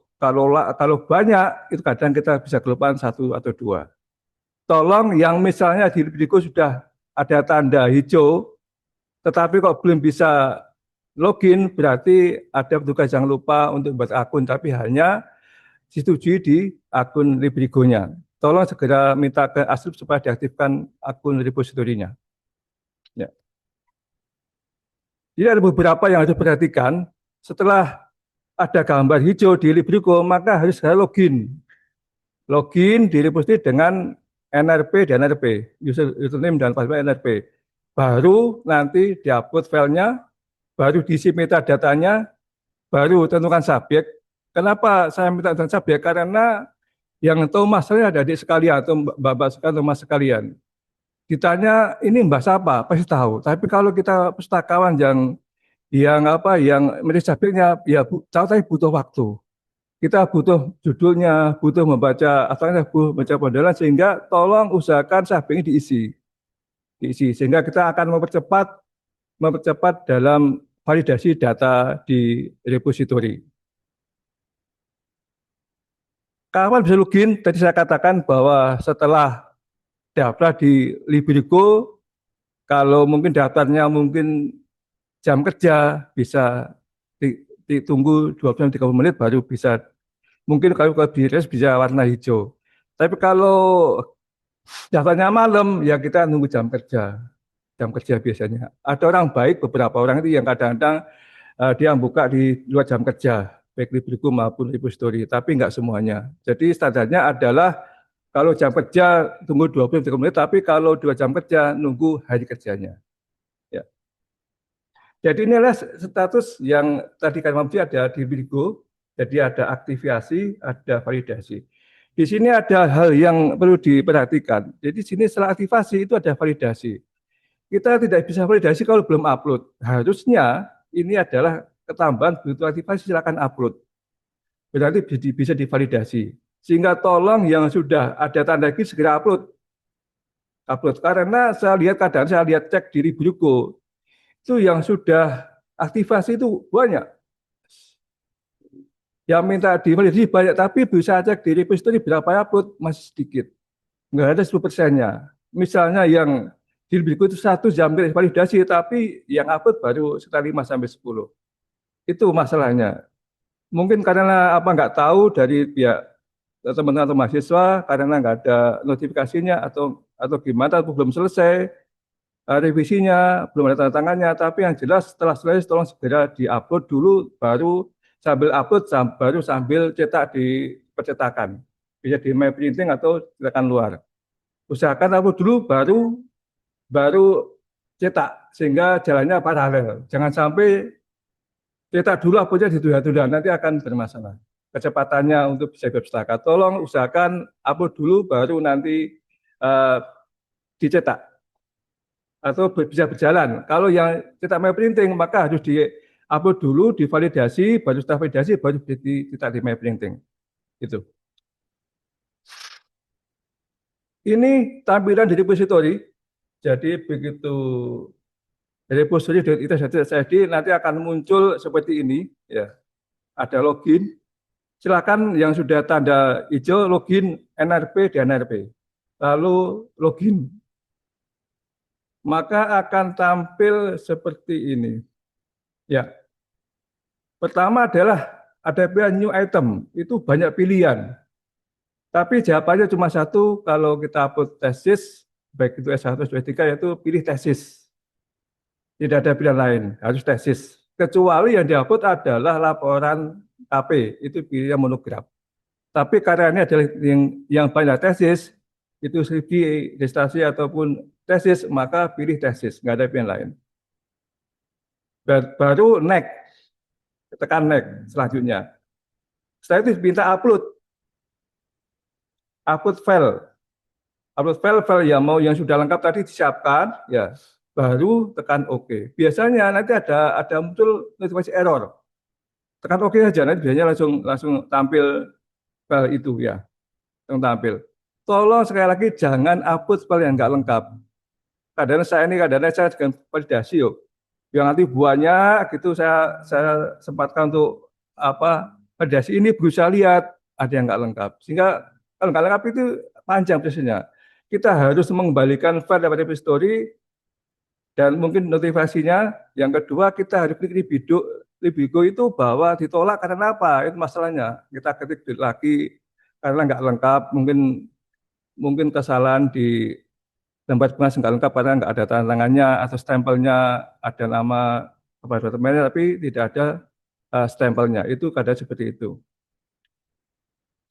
banyak, itu kadang kita bisa kelupaan 1 atau 2. Tolong yang misalnya di Librigo sudah ada tanda hijau, tetapi kok belum bisa login, berarti ada petugas yang lupa untuk buat akun, tapi hanya disetujui di akun Librigo-nya. Tolong segera minta ke Asrub supaya diaktifkan akun repositorinya. Ya. Jadi ada beberapa yang harus diperhatikan. Setelah ada gambar hijau di Librigo, maka harus segera login. Login di repositori dengan NRP dan NRP, username dan password NRP. Baru nanti diupload filenya, baru diisi metadatanya, baru tentukan subjek. Kenapa saya minta tentukan subjek? Karena yang tahu masalahnya ada adik sekalian atau mbak sekalian atau mas sekalian. Ditanya ini mbak siapa, pasti tahu. Tapi kalau kita pustakawan yang milih subjeknya, ya tahu tapi butuh waktu. Kita butuh judulnya, butuh membaca asalnya, butuh membaca modelan, sehingga tolong usahakan subjeknya diisi sehingga kita akan mempercepat dalam validasi data di repository. Kapan bisa login? Tadi saya katakan bahwa setelah daftar di Librigo, kalau mungkin daftarnya mungkin jam kerja, bisa ditunggu 20-30 menit baru bisa. Mungkin kalau di res bisa warna hijau. Tapi kalau daftarnya malam, ya kita nunggu jam kerja. Jam kerja biasanya. Ada orang baik, beberapa orang itu yang kadang-kadang dia buka di luar jam kerja, baik Librigo maupun repository, tapi enggak semuanya. Jadi standarnya adalah kalau jam kerja tunggu 20-30 menit, tapi kalau 2 jam kerja nunggu hari kerjanya. Ya. Jadi inilah status yang tadi kan ada di Librigo. Jadi ada aktivasi, ada validasi. Di sini ada hal yang perlu diperhatikan. Jadi di sini setelah aktivasi itu ada validasi. Kita tidak bisa validasi kalau belum upload. Harusnya ini adalah ketambahan begitu aktivasi silakan upload. Berarti bisa divalidasi. Sehingga tolong yang sudah ada tanda segera upload. upload. Karena saya lihat cek di Ribruko, itu yang sudah aktivasi itu banyak. Yang minta divalidasi banyak, tapi bisa cek di repository berapa upload, masih sedikit. Nggak ada 10%-nya. Misalnya yang di Ribruko itu 1 jam validasi, tapi yang upload baru sekitar 5-10. Itu masalahnya. Mungkin karena apa nggak tahu dari pihak teman-teman atau mahasiswa, karena nggak ada notifikasinya atau gimana, atau belum selesai revisinya, belum ada tanda tangannya. Tapi yang jelas setelah selesai tolong segera diupload dulu, baru sambil upload baru sambil cetak di percetakan. Bisa di my printing atau cetakan luar. Usahakan upload dulu baru cetak sehingga jalannya paralel. Jangan sampai cetak dulu uploadnya ditunda-tunda, nanti akan bermasalah. Kecepatannya untuk bisa berpustaka. Tolong usahakan upload dulu baru nanti dicetak atau bisa berjalan. Kalau yang cetak my printing maka harus di upload dulu, divalidasi, baru setelah validasi baru dicetak di my printing. Itu. Ini tampilan di repository. Jadi begitu repository itu nanti akan muncul seperti ini, ya. Ada login. Silakan yang sudah tanda hijau login NRP dan NRP. Lalu login. Maka akan tampil seperti ini. Ya. Pertama adalah ada new item, itu banyak pilihan. Tapi jawabannya cuma satu, kalau kita upload tesis, baik itu S1, S2, S3, yaitu pilih tesis. Tidak ada pilihan lain, harus tesis. Kecuali yang diupload adalah laporan KP, itu pilihan monograf. Tapi karena ini adalah yang banyak tesis, itu skripsi, disertasi ataupun tesis, maka pilih tesis, nggak ada pilihan lain. Baru next, tekan next selanjutnya. Setelah itu minta upload file. Upload file yang sudah lengkap tadi disiapkan, ya, baru tekan OK. Biasanya nanti ada muncul notifikasi error. Tekan OK saja, nanti biasanya langsung tampil file itu, ya, yang tampil. Tolong sekali lagi jangan upload file yang nggak lengkap. Kadang-kadang saya dengan validasi, yuk. Yang nanti buahnya gitu saya sempatkan untuk validasi ini, berusaha lihat ada yang nggak lengkap. Sehingga kalau nggak lengkap itu panjang prosesnya. Kita harus mengembalikan file dari repository dan mungkin notifikasinya. Yang kedua, kita harus klik Ribruko itu bahwa ditolak karena apa? Itu masalahnya. Kita ketik lagi karena nggak lengkap, mungkin kesalahan di tempat pengas nggak lengkap karena nggak ada tanda tangannya atau stempelnya, ada nama kepala temannya tapi tidak ada stempelnya. Itu kadang seperti itu.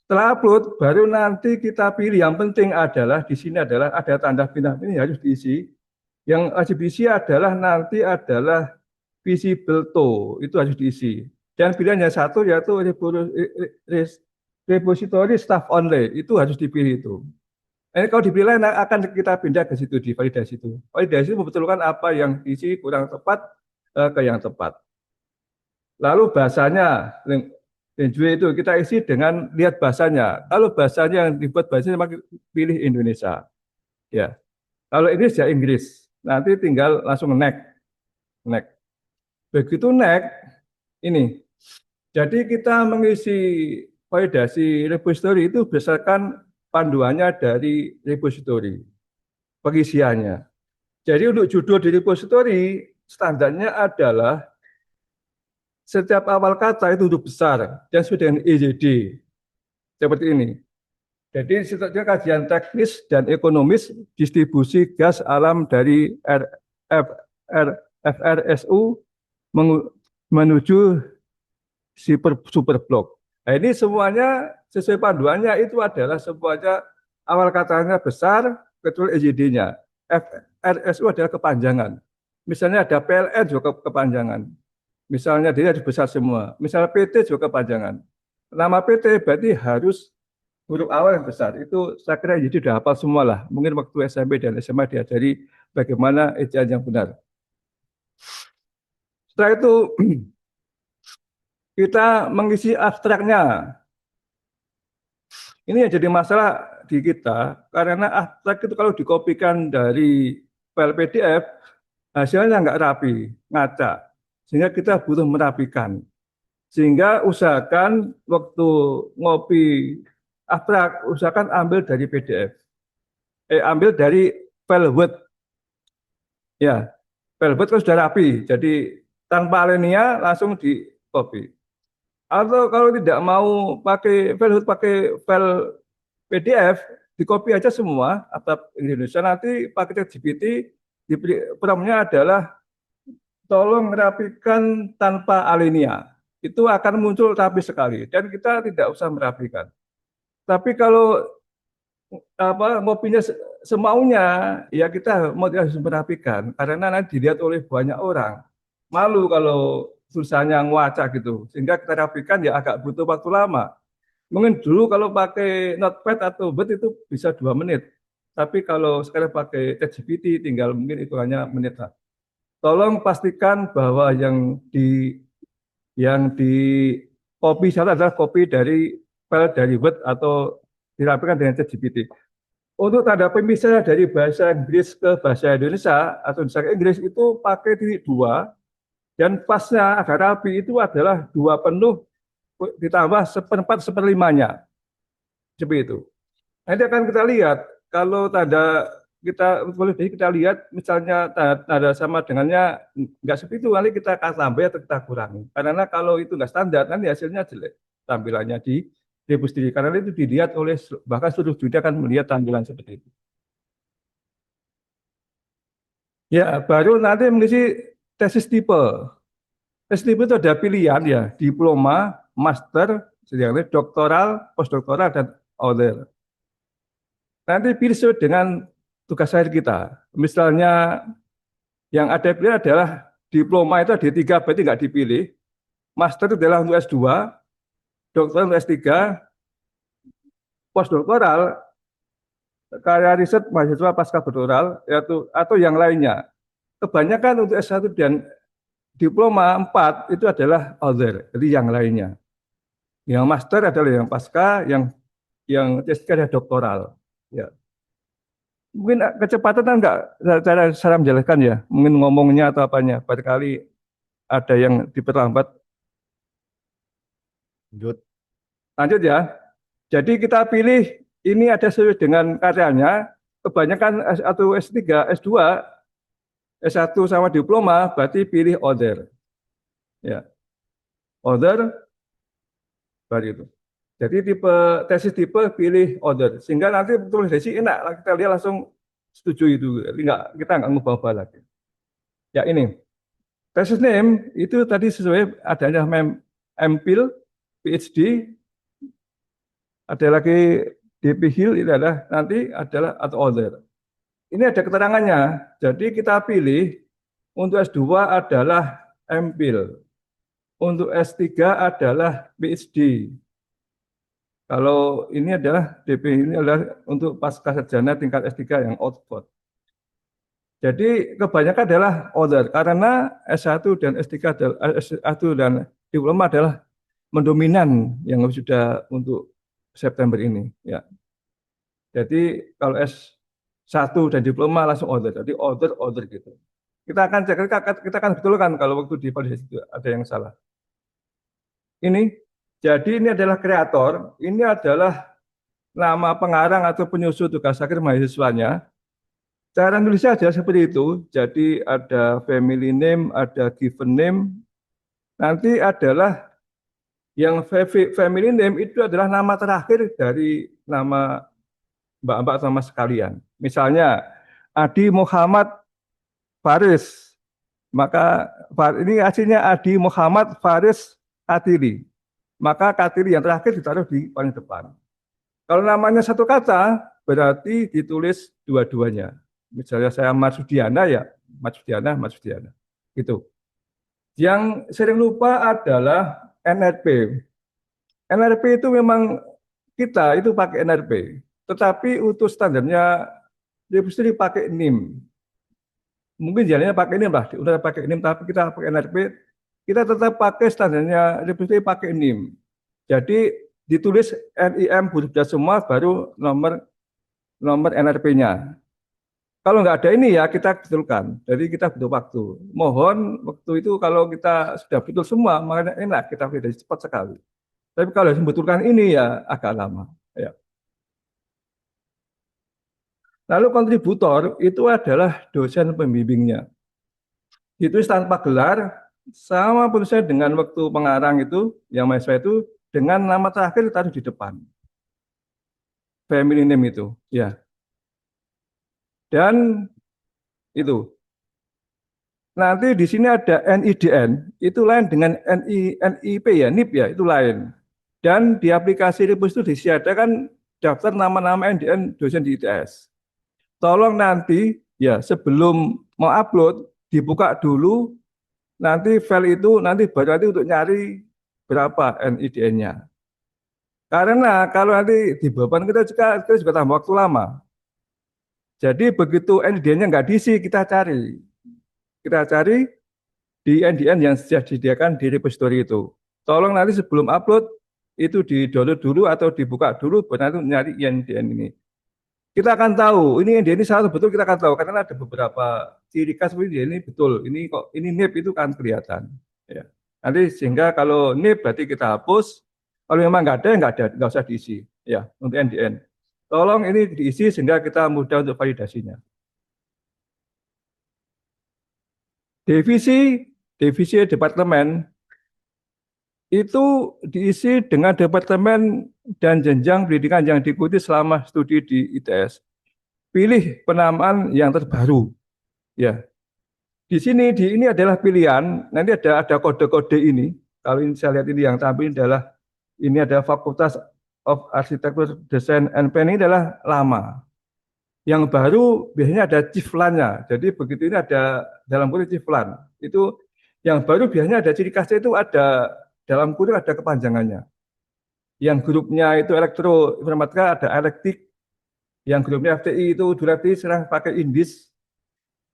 Setelah upload, baru nanti kita pilih. Yang penting adalah di sini adalah ada tanda pindah ini harus diisi. Yang wajib diisi adalah nanti adalah visible to, itu harus diisi. Dan pilihannya satu yaitu repository staff only, itu harus dipilih itu. Kalau dipilih akan kita pindah ke situ di validasi itu. Validasi membetulkan apa yang diisi kurang tepat ke yang tepat. Lalu bahasanya itu kita isi dengan lihat bahasanya. Kalau bahasanya yang dibuat bahasanya maka pilih Indonesia. Ya. Kalau Inggris ya Inggris. Nanti tinggal langsung next. Begitu next ini. Jadi kita mengisi validasi repository itu berdasarkan panduannya dari repository. Pengisiannya. Jadi untuk judul di repository standarnya adalah setiap awal kata itu huruf besar dan sesuai dengan EJD. Seperti ini. Jadi setelah kajian teknis dan ekonomis distribusi gas alam dari FRSU menuju superblok. Nah, ini semuanya sesuai panduannya itu adalah semuanya awal katanya besar kecuali EJD-nya. FRSU adalah kepanjangan. Misalnya ada PLN juga kepanjangan. Misalnya dia harus besar semua. Misalnya PT juga kepanjangan. Nama PT berarti harus huruf awal yang besar. Itu saya kira jadi sudah hafal semua lah. Mungkin waktu SMP dan SMA diajari bagaimana ejaan yang benar. Setelah itu kita mengisi abstraknya. Ini yang jadi masalah di kita karena abstrak itu kalau dikopikan dari file PDF hasilnya nggak rapi, ngaca. Sehingga kita butuh merapikan. Sehingga usahakan waktu ngopi abstrak, usahakan ambil dari PDF. Ambil dari file Word. Ya, file Word kan sudah rapi, jadi tanpa alinea langsung di copy. Atau kalau tidak mau pakai file Word, pakai file PDF, di copy aja semua atau Indonesia, nanti pakai ChatGPT, promptnya adalah tolong rapikan tanpa alinea. Itu akan muncul rapi sekali dan kita tidak usah merapikan. Tapi kalau ngopinya semaunya, ya kita mau harus merapikan karena nanti dilihat oleh banyak orang. Malu kalau susahnya ngaca gitu. Sehingga kita rapikan ya agak butuh waktu lama. Mungkin dulu kalau pakai Notepad atau Word itu bisa 2 menit. Tapi kalau sekarang pakai ChatGPT tinggal mungkin itu hanya menit lah. Tolong pastikan bahwa yang di copy salah adalah copy dari file dari Word atau dirapikan dengan ChatGPT. Untuk tanda pemisah dari bahasa Inggris ke bahasa Indonesia atau bahasa Inggris itu pakai titik 2 dan pasnya agar rapi itu adalah 2 penuh ditambah 1/4/5-nya. Seperti itu. Nanti akan kita lihat kalau tanda kita lihat misalnya tanda sama dengannya nggak seperti itu, nanti kita tambah atau kita kurangi. Karena kalau itu nggak standar nanti hasilnya jelek tampilannya di repository, karena itu dilihat oleh bahkan seluruh dunia akan melihat tampilan seperti itu. Ya, baru nanti mengisi tesis tipe. Tesis tipe itu ada pilihan ya, diploma, master, doktoral, postdoktoral, dan other. Nanti pilih sesuai dengan tugas akhir kita. Misalnya yang ada pilihan adalah diploma itu ada D3, berarti nggak dipilih. Master itu adalah untuk S2, doktoral untuk S3, postdoktoral, karya riset mahasiswa pasca doktoral, atau yang lainnya. Kebanyakan untuk S1 dan diploma 4 itu adalah other, jadi yang lainnya. Yang master adalah yang pasca, yang S3 adalah doktoral. Ya. Mungkin kecepatan kan enggak cara menjelaskan ya, mungkin ngomongnya atau apanya, barangkali ada yang diperlambat. Lanjut ya. Jadi kita pilih ini ada sesuai dengan karyanya, kebanyakan S1, S3, S2, S1 sama diploma, berarti pilih other. Ya. Other, baru itu. Jadi tesis tipe pilih other, sehingga nanti tulis resi enak, kita lihat langsung setuju itu, kita nggak ngubah-ubah lagi. Ya ini, tesis name itu tadi sesuai adanya MPhil, PhD, ada lagi DP Hill, ini adalah nanti adalah atau other. Ini ada keterangannya, jadi kita pilih untuk S2 adalah MPhil, untuk S3 adalah PhD. Kalau ini adalah DP, ini adalah untuk pasca sarjana tingkat S3 yang output. Jadi kebanyakan adalah other karena S1 dan S3 adalah S1 dan diploma adalah mendominan yang sudah untuk September ini, ya. Jadi kalau S1 dan diploma langsung other, jadi other gitu. Kita akan cek, kita akan betulkan kalau waktu di validasi itu ada yang salah. Ini, jadi ini adalah kreator, ini adalah nama pengarang atau penyusun tugas akhir mahasiswanya. Cara nulisnya aja seperti itu, jadi ada family name, ada given name, nanti adalah yang family name itu adalah nama terakhir dari nama mbak-mbak sama sekalian. Misalnya, Adi Muhammad Faris, maka ini aslinya Adi Muhammad Faris Katili. Maka Katili yang terakhir ditaruh di paling depan. Kalau namanya satu kata, berarti ditulis dua-duanya. Misalnya saya Marsudiana, ya Marsudiana. Gitu. Yang sering lupa adalah NRP. NRP itu memang kita itu pakai NRP. Tetapi untuk standarnya, repository pakai NIM. Mungkin jalannya pakai NIM lah, udah pakai NIM, tapi kita pakai NRP, kita tetap pakai standarnya repository pakai NIM. Jadi ditulis NIM huruf semua baru nomor nomor NRP-nya. Kalau nggak ada ini ya kita betulkan. Jadi kita butuh waktu. Mohon waktu itu kalau kita sudah betul semua, makanya enak kita validasi cepat sekali. Tapi kalau membetulkan ini ya agak lama. Ya. Lalu kontributor itu adalah dosen pembimbingnya. Ditulis tanpa gelar, sama penulisnya dengan waktu pengarang itu, yang mahasiswa itu dengan nama terakhir taruh di depan. Family name itu, ya. Dan itu. Nanti di sini ada NIDN, itu lain dengan NIP ya, NIP ya, itu lain. Dan di aplikasi Repus itu disiadakan daftar nama-nama NIDN dosen di ITS. Tolong nanti ya sebelum mau upload dibuka dulu, nanti file itu nanti baru nanti untuk nyari berapa NIDN-nya. Karena kalau nanti di beban kita juga tambah waktu lama. Jadi begitu NIDN-nya nggak diisi, kita cari di NDN yang sudah disediakan di repository itu. Tolong nanti sebelum upload itu di-download dulu atau dibuka dulu buat nanti nyari NDN ini. Kita akan tahu ini NDN ini salah betul, kita akan tahu karena ada beberapa ciri khas ini betul. Ini kok ini NIP itu kan kelihatan. Ya. Nanti sehingga kalau NIP berarti kita hapus. Kalau memang nggak ada, nggak usah diisi. Ya, untuk NDN. Tolong ini diisi sehingga kita mudah untuk validasinya. Divisi departemen itu diisi dengan departemen dan jenjang pendidikan yang diikuti selama studi di ITS. Pilih penamaan yang terbaru. Ya. Di sini ini adalah pilihan. Nanti ada kode-kode ini. Kalau ini saya lihat ini yang tampil adalah ini ada Fakultas of Architecture Design and Planning adalah lama. Yang baru biasanya ada ciflannya. Jadi begitu ini ada dalam kurung ciflan. Itu yang baru biasanya ada ciri khasnya itu ada dalam kurung ada kepanjangannya. Yang grupnya itu elektroinformatika ada elektrik. Yang grupnya FTI itu Durati sekarang pakai Indis.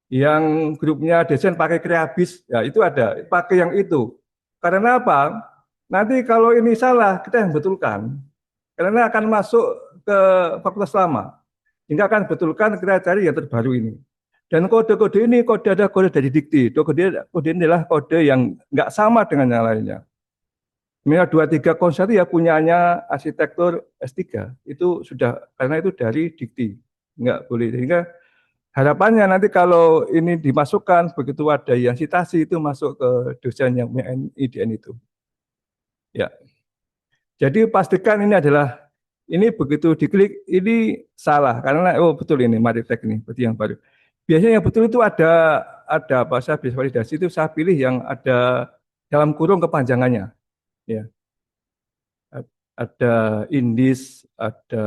Yang grupnya desain pakai Kreabis. Ya itu ada, pakai yang itu. Karena apa? Nanti kalau ini salah, kita yang betulkan. Karena akan masuk ke fakultas lama. Hingga akan betulkan kita cari yang terbaru ini. Dan kode-kode ini ada kode dari dikti. Kode ini adalah kode yang nggak sama dengan yang lainnya. Misalnya 23 konsep ya punyanya arsitektur S3. Itu sudah, karena itu dari dikti. Nggak boleh. Sehingga harapannya nanti kalau ini dimasukkan, begitu ada yang citasi itu masuk ke dosen yang punya IDN itu. Ya. Jadi pastikan ini adalah ini begitu diklik ini salah karena betul ini Maritek ini berarti yang baru. Biasanya yang betul itu ada apa saya bisa validasi itu saya pilih yang ada dalam kurung kepanjangannya. Ya. Ada Indis, ada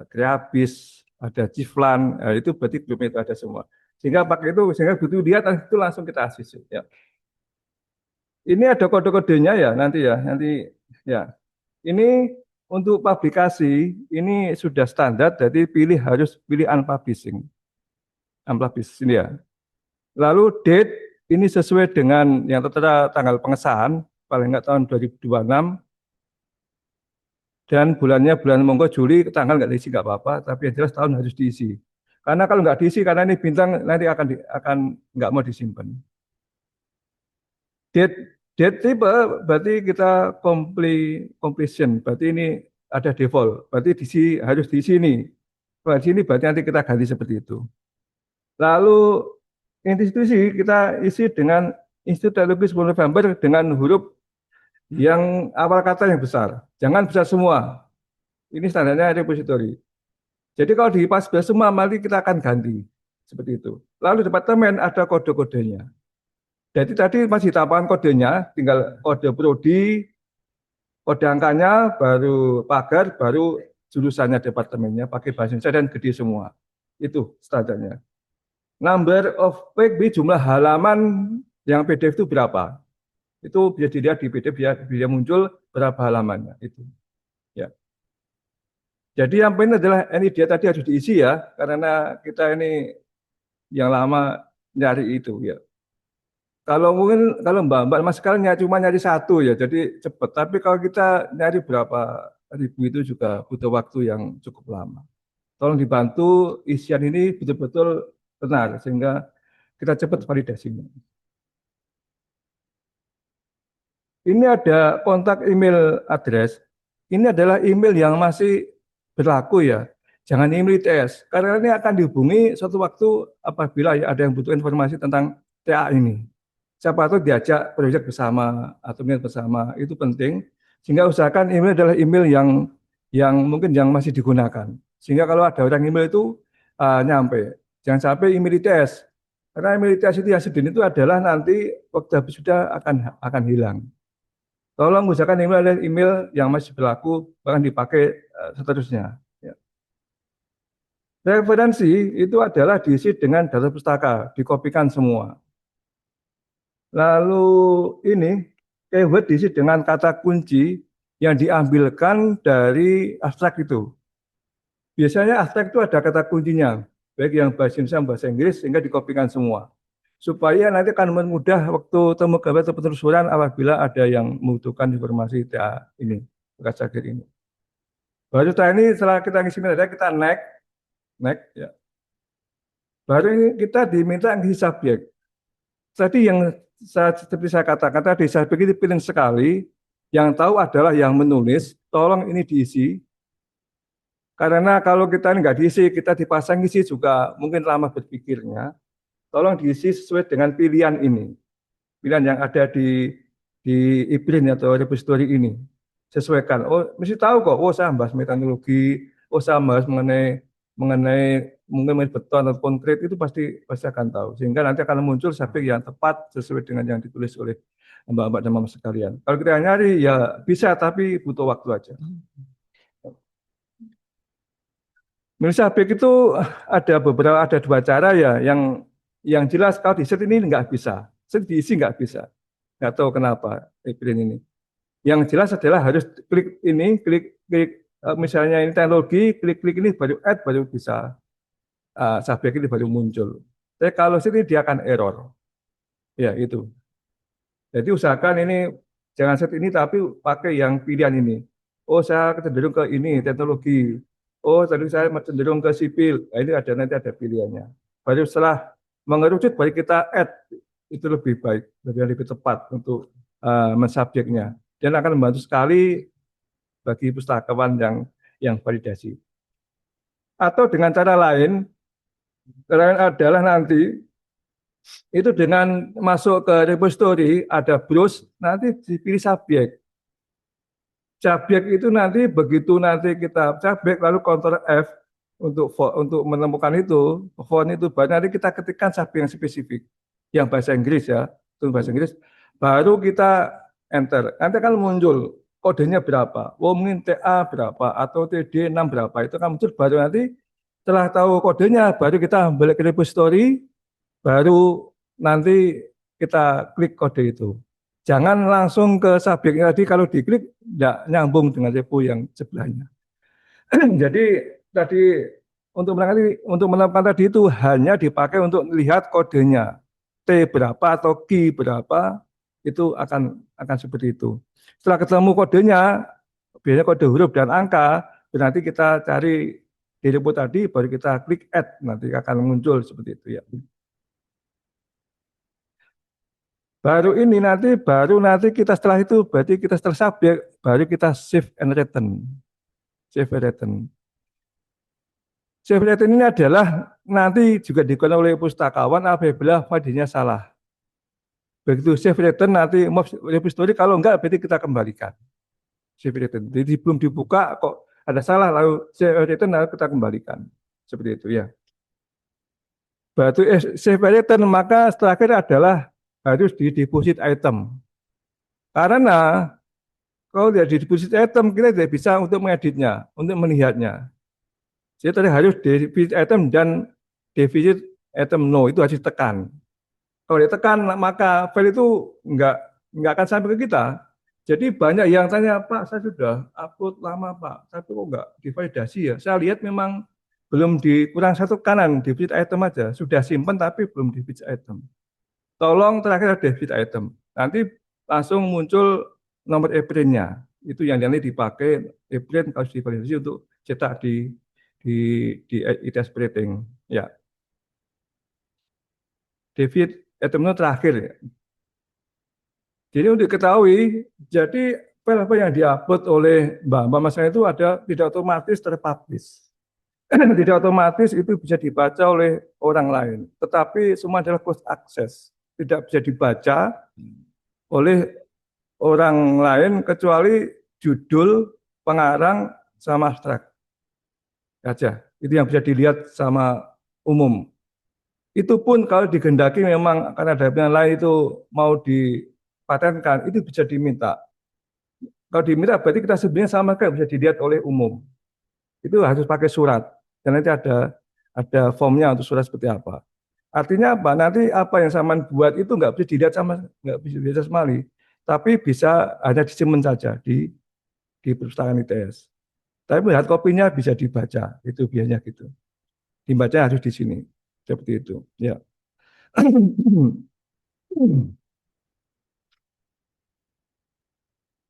Kreabis, ada Ciflan, itu berarti belum itu ada semua. Sehingga pakai itu sehingga begitu lihat itu langsung kita asis ya. Ini ada kode-kodenya ya nanti ya. Ini untuk publikasi ini sudah standar, jadi harus pilih unpublishing. Unpublishing ya. Lalu date ini sesuai dengan yang tertera tanggal pengesahan, paling enggak tahun 2026. Dan bulannya bulan monggo Juli, tanggal nggak diisi nggak apa-apa, tapi yang jelas tahun harus diisi. Karena kalau nggak diisi, karena ini bintang nanti akan nggak mau disimpan. Date tipe berarti kita completion, berarti ini ada default, berarti harus di sini. Kalau di sini berarti nanti kita ganti seperti itu. Lalu institusi kita isi dengan Institut Teknologi 10 November dengan huruf yang awal kata yang besar. Jangan besar semua. Ini standarnya repository. Jadi kalau di pas besar semua, mari kita akan ganti. Seperti itu. Lalu departemen ada kode-kodenya. Jadi tadi masih tambahan kodenya, tinggal kode prodi, kode angkanya, baru pagar, baru jurusannya departemennya, pakai bahasa Indonesia dan gede semua. Itu standarnya. Number of page, jumlah halaman yang PDF itu berapa? Itu bisa dilihat di PDF, biar muncul berapa halamannya. Itu. Ya. Jadi yang penting adalah ini dia tadi harus diisi ya, karena kita ini yang lama nyari itu ya. Kalau mungkin kalau Mbak Mas sekarang cuma nyari satu ya, jadi cepat. Tapi kalau kita nyari berapa ribu itu juga butuh waktu yang cukup lama. Tolong dibantu isian ini betul-betul benar sehingga kita cepat validasinya. Ini ada kontak email address. Ini adalah email yang masih berlaku ya. Jangan email ITS, karena ini akan dihubungi suatu waktu apabila ada yang butuh informasi tentang TA ini. Siapa tahu diajak proyek bersama atau minat bersama, itu penting. Sehingga usahakan email adalah email yang mungkin yang masih digunakan. Sehingga kalau ada orang email itu nyampe. Jangan sampai email ITS. Karena email ITS itu yang sedini itu adalah nanti waktu habis sudah akan hilang. Tolong usahakan email adalah email yang masih berlaku, bahkan dipakai seterusnya. Ya. Referensi itu adalah diisi dengan data pustaka, dikopikan semua. Lalu ini keyword diisi dengan kata kunci yang diambilkan dari abstrak itu. Biasanya abstrak itu ada kata kuncinya, baik yang bahasa Indonesia bahasa Inggris, sehingga dikopikan semua. Supaya nanti akan memudah waktu temu gambar atau penelusuran apabila ada yang membutuhkan informasi TA ini, bekas akhir ini. Baru setelah ini, setelah kita ngisi metadata, kita next ya. Baru ini kita diminta ngisi subjek. Tadi yang seperti saya katakan tadi, subjek itu penting sekali. Yang tahu adalah yang menulis, tolong ini diisi. Karena kalau kita nggak diisi, kita dipasang isi juga mungkin lama berpikirnya. Tolong diisi sesuai dengan pilihan ini. Pilihan yang ada di IBRIN atau repository ini. Sesuaikan. Oh, mesti tahu kok. Oh, saya bahas metanologi. Oh, saya bahas mengenai mungkin beton atau konkret itu pasti akan tahu. Sehingga nanti akan muncul subjek yang tepat sesuai dengan yang ditulis oleh mbak-mbak dan mama sekalian. Kalau kita nyari ya bisa, tapi butuh waktu aja. Menurut subjek itu ada dua cara ya, yang jelas kalau di set ini nggak bisa, set diisi nggak bisa, nggak tahu kenapa IBRIN ini. Yang jelas adalah harus klik ini, klik misalnya ini teknologi, klik ini baru add baru bisa subjek ini baru muncul. Tapi kalau set ini dia akan error, ya itu. Jadi usahakan ini jangan set ini tapi pakai yang pilihan ini. Oh saya cenderung ke ini teknologi. Oh tadi saya cenderung ke sipil. Nah, ini nanti ada pilihannya. Baru setelah mengerucut baru kita add, itu lebih baik, lebih tepat untuk mensubjeknya. Dan akan membantu sekali bagi pustakawan yang validasi. Atau dengan cara lain adalah nanti itu dengan masuk ke repository ada browse, nanti dipilih subjek. Subjek itu nanti begitu nanti kita subjek lalu Ctrl F untuk menemukan itu font itu, baru nanti kita ketikkan subjek yang spesifik yang bahasa Inggris ya, itu bahasa Inggris, baru kita enter. Nanti akan muncul kodenya berapa, mungkin TA berapa atau TD 6 berapa, itu akan muncul. Baru nanti setelah tahu kodenya baru kita balik ke repository, baru nanti kita klik kode itu. Jangan langsung ke subjeknya tadi, kalau diklik tidak nyambung dengan repo yang sebelahnya. Jadi tadi untuk menemukan tadi itu hanya dipakai untuk melihat kodenya. T berapa atau Q berapa, itu akan seperti itu. Setelah ketemu kodenya, biasanya kode huruf dan angka, nanti kita cari di repo tadi, baru kita klik add, nanti akan muncul seperti itu ya. Baru nanti kita setelah itu, berarti kita setelah subjek, baru kita save and return. Save and return. Save and return ini adalah nanti juga digunakan oleh pustakawan apabila filenya salah. Begitu save and return nanti repository, kalau enggak berarti kita kembalikan. Save and return. Jadi belum dibuka kok ada salah, lalu save and return lalu kita kembalikan. Seperti itu ya. Berarti save and return, maka terakhir adalah harus di deposit item. Karena kalau tidak di deposit item, kita tidak bisa untuk mengeditnya, untuk melihatnya. Jadi tadi harus deposit item dan deposit item no, itu harus ditekan. Kalau ditekan, maka file itu nggak akan sampai ke kita. Jadi banyak yang tanya, Pak, saya sudah upload lama, Pak, tapi kok nggak divalidasi ya? Saya lihat memang belum kurang satu kanan, deposit item aja. Sudah simpan tapi belum deposit item. Tolong terakhir deposit item. Nanti langsung muncul nomor IBRIN-nya. Itu yang nanti dipakai IBRIN kalau divalidasi untuk cetak di di ITS Breathing. Ya. David Attenborough terakhir ya. Jadi untuk diketahui, jadi file apa yang diupload oleh Mbak Mas itu ada tidak otomatis terpublish. Tidak otomatis itu bisa dibaca oleh orang lain, tetapi semua adalah closed access, tidak bisa dibaca oleh orang lain kecuali judul, pengarang, sama abstrak saja. Itu yang bisa dilihat sama umum. Itu pun kalau digendaki memang karena ada yang lain itu mau dipatenkan, itu bisa diminta. Kalau diminta berarti kita sebenarnya sama kan bisa dilihat oleh umum. Itu harus pakai surat. Dan nanti ada formnya untuk surat seperti apa. Artinya apa? Nanti apa yang Saman buat itu nggak bisa dilihat nggak bisa dilihat semali, tapi bisa hanya disimpan saja di perpustakaan ITS. Tapi hard copy-nya bisa dibaca, itu biasanya gitu. Dibaca harus di sini, seperti itu. Ya.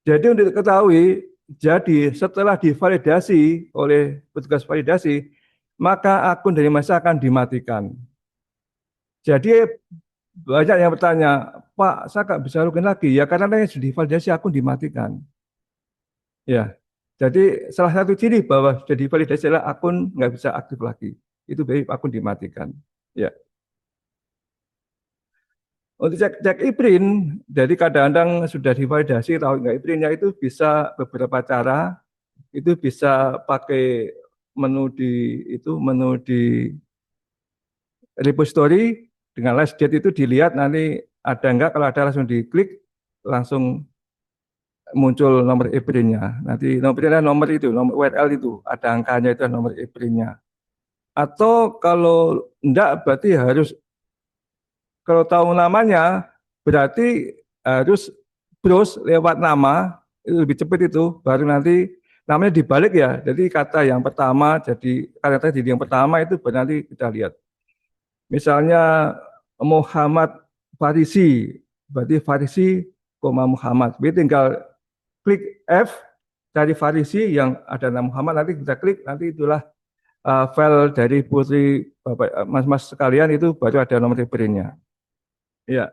Jadi untuk diketahui, jadi setelah divalidasi oleh petugas validasi, maka akun dari masa akan dimatikan. Jadi banyak yang bertanya, Pak, saya nggak bisa login lagi. Ya karena yang sudah divalidasi akun dimatikan. Ya, jadi salah satu ciri bahwa sudah divalidasi adalah akun nggak bisa aktif lagi. Itu berarti akun dimatikan. Ya. Untuk cek e-print, jadi kadang-kadang sudah divalidasi, tahu nggak e-printnya itu bisa beberapa cara. Itu bisa pakai menu di repository dengan last date itu dilihat nanti ada enggak, kalau ada langsung diklik langsung muncul nomor e-printnya. Nanti nomornya nomor itu, nomor URL itu, ada angkanya itu nomor e-printnya. Atau kalau enggak berarti harus, kalau tahu namanya berarti harus browse lewat nama, itu lebih cepat itu, baru nanti namanya dibalik ya. Jadi kata yang pertama jadi yang pertama itu baru nanti kita lihat. Misalnya Muhammad Farisi, berarti Farisi, Muhammad. Jadi tinggal klik F, cari Farisi yang ada nama Muhammad, nanti kita klik, nanti itulah file dari Putri, Bapak, Mas-mas sekalian itu baru ada nomor referensinya. Ya.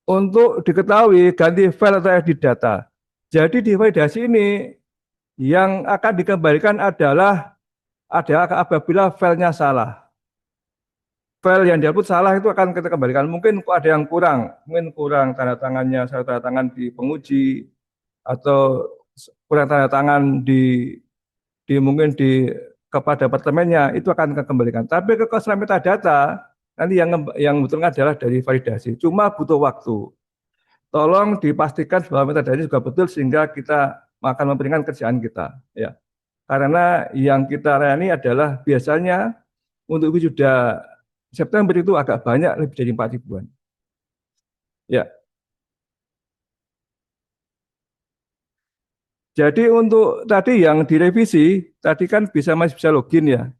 Untuk diketahui ganti file atau edit data. Jadi di validasi ini yang akan dikembalikan adalah apabila filenya salah. File yang diupload salah itu akan kita kembalikan. Mungkin ada yang mungkin kurang tanda tangannya, tanda tangan di penguji, atau kurang tanda tangan mungkin kepada departemennya, itu akan kita kembalikan. Tapi kekosongan metadata nanti yang betulnya adalah dari validasi. Cuma butuh waktu. Tolong dipastikan bahwa metadata juga betul sehingga kita akan memperingan kerjaan kita. Ya. Karena yang kita layani adalah biasanya untuk wisuda September itu agak banyak, lebih dari 4 ribuan. Ya. Jadi untuk tadi yang direvisi, tadi kan masih bisa login ya.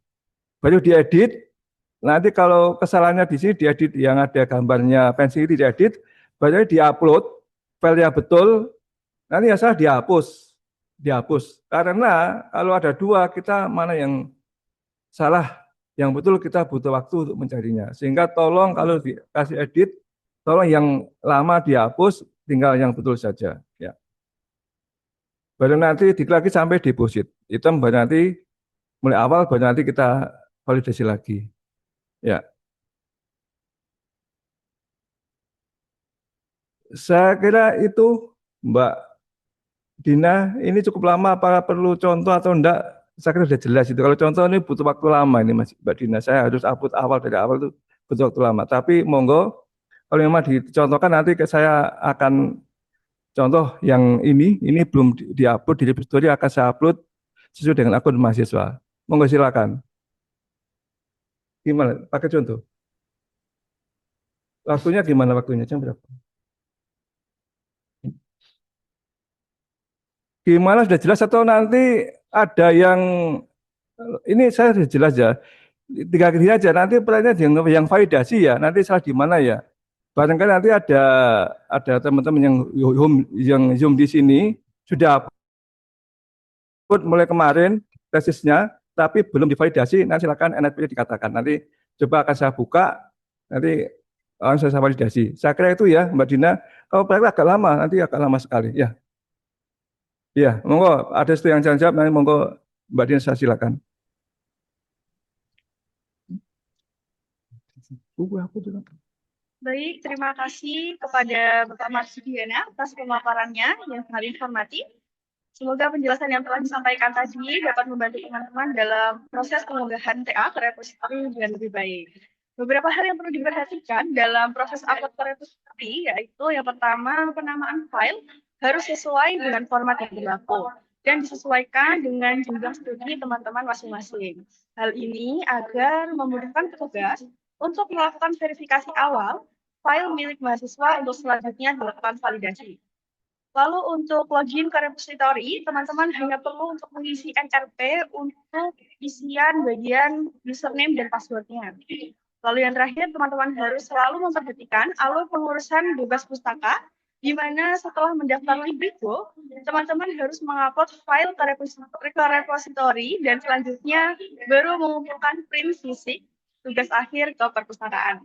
Baru diedit, nanti kalau kesalahannya di sini diedit, yang ada gambarnya pensil itu diedit, baru diupload, file yang betul, nanti yang salah dihapus. Karena kalau ada dua, kita mana yang salah, yang betul kita butuh waktu untuk mencarinya. Sehingga tolong kalau dikasih edit, tolong yang lama dihapus, tinggal yang betul saja. Ya. Baru nanti diklik lagi sampai deposit. Itu baru nanti mulai awal baru nanti kita validasi lagi. Ya. Saya kira itu Mbak Dina, ini cukup lama, apakah perlu contoh atau enggak? Saya kira sudah jelas itu. Kalau contoh ini butuh waktu lama ini Mas Mbak Dina. Saya harus upload dari awal itu butuh waktu lama. Tapi monggo kalau memang dicontohkan nanti saya akan contoh yang ini belum diupload di repository, akan saya upload sesuai dengan akun mahasiswa. Monggo silakan. Gimana? Pakai contoh. Waktunya gimana waktunya? Jam berapa? Gimana sudah jelas atau nanti ada yang ini saya sudah jelas ya. 3 kali aja nanti pertanyaan yang validasi ya. Nanti salah di mana ya? Barangkali nanti ada teman-teman yang Zoom di sini sudah mulai kemarin tesisnya, tapi belum divalidasi. Nanti silakan NFP dikatakan. Nanti coba akan saya buka, nanti akan saya validasi. Saya kira itu ya, Mbak Dina. Kalau praktek agak lama, nanti agak lama sekali. Ya, iya, monggo ada yang jawab, nanti monggo Mbak Dina saya silakan. Baik, terima kasih kepada Bapak Marsudiana atas pemaparannya yang sangat informatif. Semoga penjelasan yang telah disampaikan tadi dapat membantu teman-teman dalam proses pengunggahan TA ke repositori dengan lebih baik. Beberapa hal yang perlu diperhatikan dalam proses upload ke repositori yaitu yang pertama, penamaan file harus sesuai dengan format yang berlaku dan disesuaikan dengan jumlah studi teman-teman masing-masing. Hal ini agar memudahkan petugas untuk melakukan verifikasi awal file milik mahasiswa untuk selanjutnya dilakukan validasi. Lalu untuk login ke repository, teman-teman hanya perlu untuk mengisi NRP untuk isian bagian username dan passwordnya. Lalu yang terakhir, teman-teman harus selalu memperhatikan alur pengurusan bebas pustaka, di mana setelah mendaftar Librigo, teman-teman harus mengupload file ke repository dan selanjutnya baru mengumpulkan print fisik tugas akhir ke perpustakaan.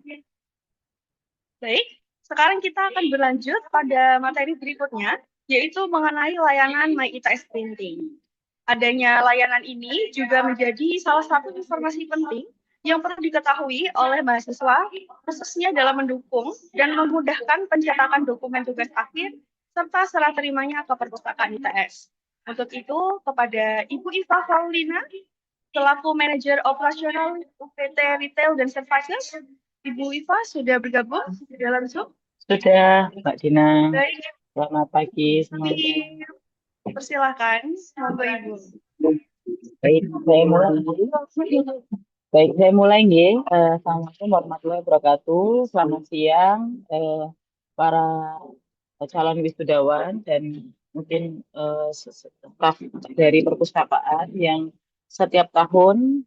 Baik, sekarang kita akan berlanjut pada materi berikutnya, yaitu mengenai layanan MyITS Printing. Adanya layanan ini juga menjadi salah satu informasi penting yang perlu diketahui oleh mahasiswa, khususnya dalam mendukung dan memudahkan pencetakan dokumen tugas akhir serta serah terimanya ke perpustakaan ITS. Untuk itu, kepada Ibu Iva Paulina, selaku Manajer Operasional UPT Retail dan Services, Ibu Iva sudah bergabung dalam Zoom? Sudah, Mbak Dina. Baik, Selamat pagi semuanya. persilakan, monggo Ibu. Baik, saya mulai. Baik, saya mulai nggih. Assalamualaikum warahmatullahi wabarakatuh. Selamat siang para calon wisudawan dan mungkin staf dari perpustakaan yang setiap tahun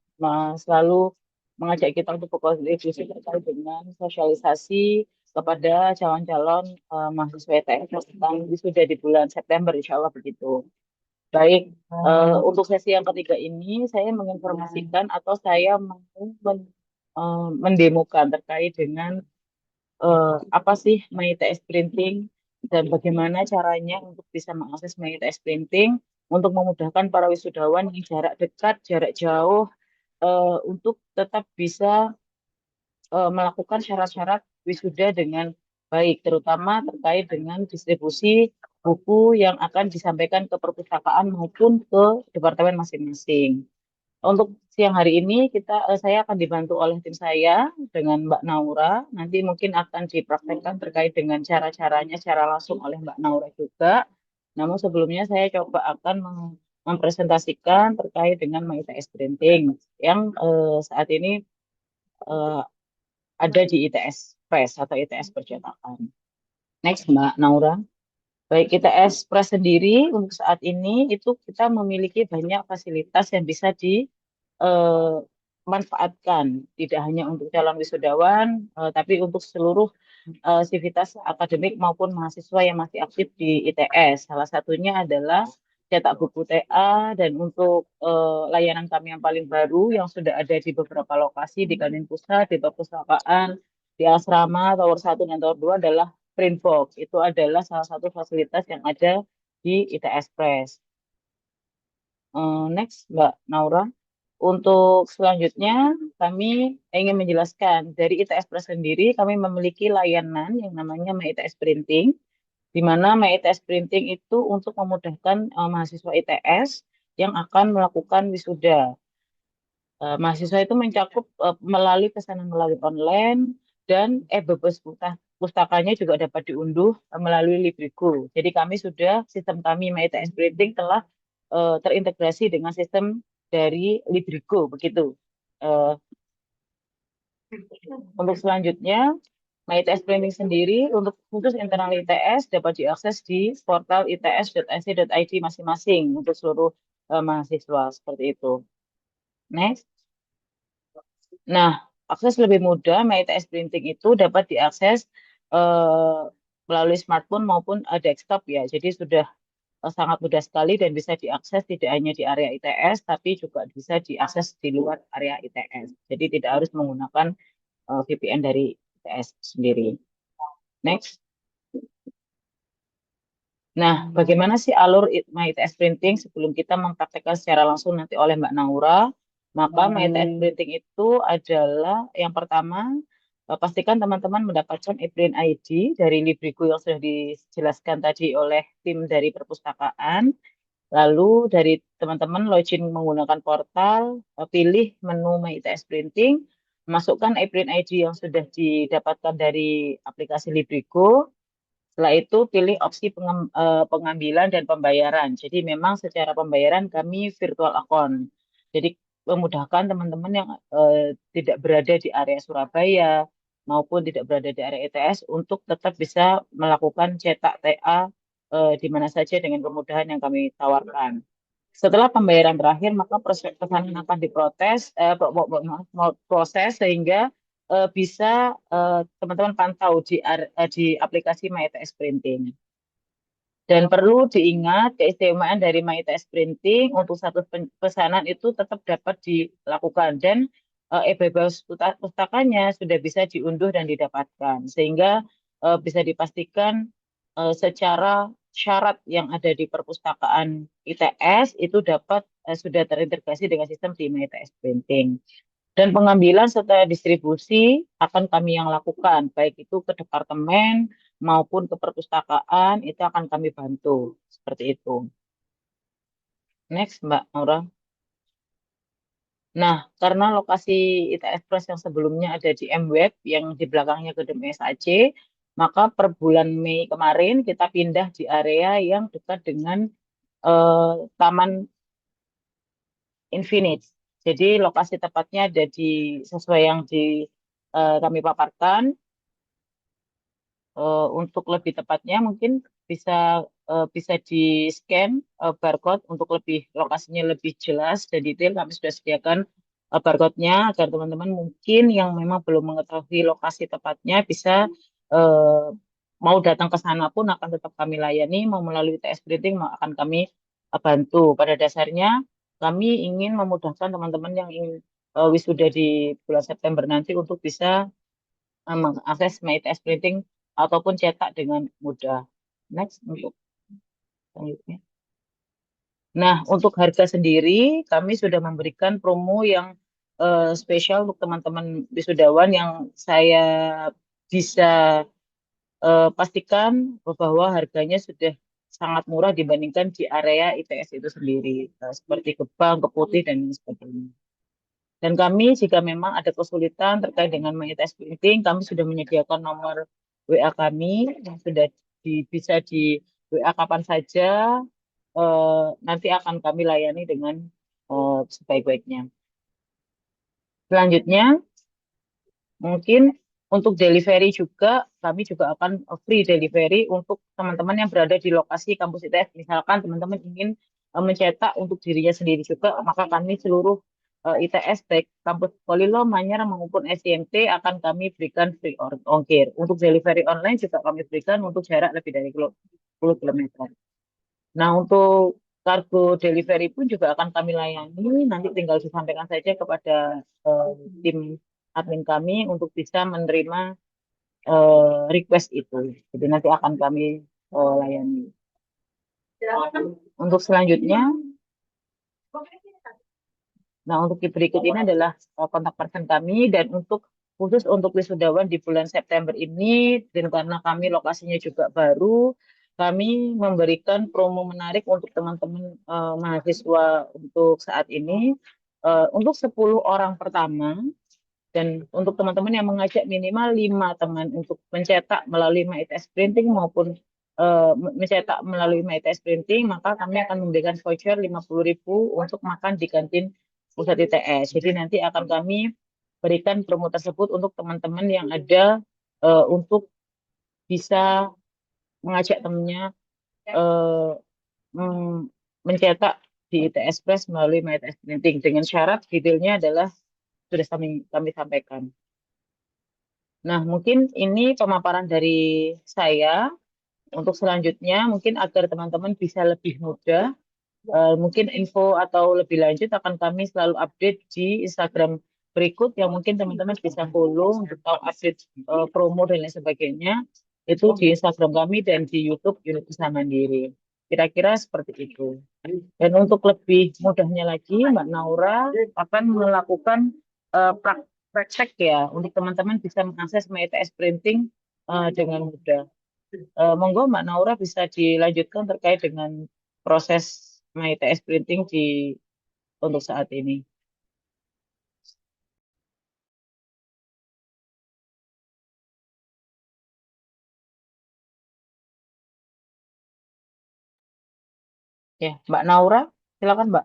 selalu mengajak kita untuk berkontribusi terkait dengan sosialisasi kepada calon-calon mahasiswa ITS tentang wisuda di bulan September, insya Allah begitu. Baik, untuk sesi yang ketiga ini saya menginformasikan atau saya mau mendemokan terkait dengan apa sih MyITS Printing dan bagaimana caranya untuk bisa mengakses MyITS Printing untuk memudahkan para wisudawan yang jarak dekat, jarak jauh untuk tetap bisa melakukan syarat-syarat wisuda dengan baik, terutama terkait dengan distribusi buku yang akan disampaikan ke perpustakaan maupun ke departemen masing-masing. Untuk siang hari ini saya akan dibantu oleh tim saya dengan Mbak Naura. Nanti mungkin akan dipraktekkan terkait dengan cara-caranya secara langsung oleh Mbak Naura juga. Namun sebelumnya saya coba akan mempresentasikan terkait dengan MyITS Printing yang saat ini ada di ITS Press atau ITS Percetakan. Next, Mbak Naura. Baik, ITS Press sendiri untuk saat ini itu kita memiliki banyak fasilitas yang bisa dimanfaatkan, tidak hanya untuk calon wisudawan, tapi untuk seluruh sivitas akademik maupun mahasiswa yang masih aktif di ITS. Salah satunya adalah cetak buku TA dan untuk layanan kami yang paling baru yang sudah ada di beberapa lokasi di Kanwil Pusat, di perpustakaan, di asrama Tower 1 dan Tower 2 adalah Printbox. Itu adalah salah satu fasilitas yang ada di ITS Press. Next, Mbak Naura. Untuk selanjutnya, kami ingin menjelaskan dari ITS Press sendiri, kami memiliki layanan yang namanya MyITS Printing, di mana MyITS Printing itu untuk memudahkan mahasiswa ITS yang akan melakukan wisuda. Mahasiswa itu mencakup melalui pesanan melalui online dan bebas pustakanya juga dapat diunduh melalui Librigo. Jadi sistem kami MyITS Printing telah terintegrasi dengan sistem dari Librigo begitu. Untuk selanjutnya, MyITS Printing sendiri untuk khusus internal ITS dapat diakses di portal its.ac.id masing-masing untuk seluruh mahasiswa seperti itu. Next. Nah, akses lebih mudah MyITS Printing itu dapat diakses melalui smartphone maupun desktop ya. Jadi sudah sangat mudah sekali dan bisa diakses tidak hanya di area ITS, tapi juga bisa diakses di luar area ITS. Jadi tidak harus menggunakan VPN dari ITS sendiri. Next. Nah, bagaimana sih alur MyITS Printing sebelum kita mempraktekkan secara langsung nanti oleh Mbak Naura? Maka MyITS Printing itu adalah yang pertama, pastikan teman-teman mendapatkan e-print ID dari Librigo yang sudah dijelaskan tadi oleh tim dari perpustakaan. Lalu dari teman-teman login menggunakan portal, pilih menu MyITS Printing, masukkan e-print ID yang sudah didapatkan dari aplikasi Librigo. Setelah itu pilih opsi pengambilan dan pembayaran. Jadi memang secara pembayaran kami virtual account. Jadi memudahkan teman-teman yang tidak berada di area Surabaya maupun tidak berada di area ITS untuk tetap bisa melakukan cetak TA di mana saja dengan kemudahan yang kami tawarkan. Setelah pembayaran terakhir, maka proses pesanan akan proses sehingga bisa teman-teman pantau di aplikasi MyITS Printing. Dan perlu diingat keistimewaan dari MyITS Printing untuk satu pesanan itu tetap dapat dilakukan dan e-bebas pustakanya sudah bisa diunduh dan didapatkan sehingga bisa dipastikan secara syarat yang ada di perpustakaan ITS itu dapat sudah terintegrasi dengan sistem di MyITS Printing. Dan pengambilan serta distribusi akan kami yang lakukan, baik itu ke departemen maupun ke perpustakaan, itu akan kami bantu. Seperti itu. Next, Mbak Naura. Nah, karena lokasi ITS Press yang sebelumnya ada di MWeb, yang di belakangnya gedung SAC, maka per bulan Mei kemarin kita pindah di area yang dekat dengan Taman Infinite. Jadi lokasi tepatnya ada di sesuai yang kami paparkan. Untuk lebih tepatnya mungkin bisa di scan barcode untuk lebih lokasinya lebih jelas dan detail. Kami sudah sediakan barcode-nya agar teman-teman mungkin yang memang belum mengetahui lokasi tepatnya bisa uh, mau datang ke sana pun akan tetap kami layani, mau melalui TS Printing akan kami bantu. Pada dasarnya kami ingin memudahkan teman-teman yang ingin wisuda di bulan September nanti untuk bisa mengakses MyITS Printing ataupun cetak dengan mudah. Next untuk selanjutnya. Nah, untuk harga sendiri kami sudah memberikan promo yang spesial untuk teman-teman wisudawan yang saya bisa pastikan bahwa harganya sudah sangat murah dibandingkan di area ITS itu sendiri, seperti Gebang, Keputih, dan lain sebagainya. Dan kami jika memang ada kesulitan terkait dengan MyITS Printing, kami sudah menyediakan nomor WA kami yang sudah bisa di WA kapan saja, nanti akan kami layani dengan sebaik-baiknya. Selanjutnya, mungkin untuk delivery juga, kami juga akan free delivery untuk teman-teman yang berada di lokasi kampus ITS. Misalkan teman-teman ingin mencetak untuk dirinya sendiri juga, maka kami seluruh ITS baik kampus Polilo, Manyar maupun SIMT akan kami berikan free ongkir. Untuk delivery online juga kami berikan untuk jarak lebih dari 10 km. Nah, untuk kargo delivery pun juga akan kami layani. Nanti tinggal disampaikan saja kepada tim admin kami untuk bisa menerima request itu. Jadi nanti akan kami layani. Untuk selanjutnya, nah untuk berikut ini adalah kontak person kami dan khusus untuk wisudawan di bulan September ini dan karena kami lokasinya juga baru, kami memberikan promo menarik untuk teman-teman mahasiswa untuk saat ini untuk 10 orang pertama dan untuk teman-teman yang mengajak minimal 5 teman untuk mencetak melalui MyITS Printing maupun mencetak melalui MyITS Printing, maka kami akan memberikan voucher 50.000 untuk makan di kantin pusat ITS. Jadi nanti akan kami berikan promo tersebut untuk teman-teman yang ada untuk bisa mengajak temannya mencetak di ITS Press melalui MyITS Printing dengan syarat detailnya adalah sudah kami sampaikan. Nah, mungkin ini pemaparan dari saya. Untuk selanjutnya, mungkin agar teman-teman bisa lebih mudah, mungkin info atau lebih lanjut akan kami selalu update di Instagram berikut yang mungkin teman-teman bisa follow untuk tahu update promo dan lain sebagainya. Itu di Instagram kami dan di YouTube Unit Usaha Mandiri. Kira-kira seperti itu. Dan untuk lebih mudahnya lagi, Mbak Naura akan melakukan praktek ya untuk teman-teman bisa mengakses MyTS Printing dengan mudah. Monggo Mbak Naura bisa dilanjutkan terkait dengan proses MyTS Printing untuk saat ini. Ya, Mbak Naura, silakan Mbak.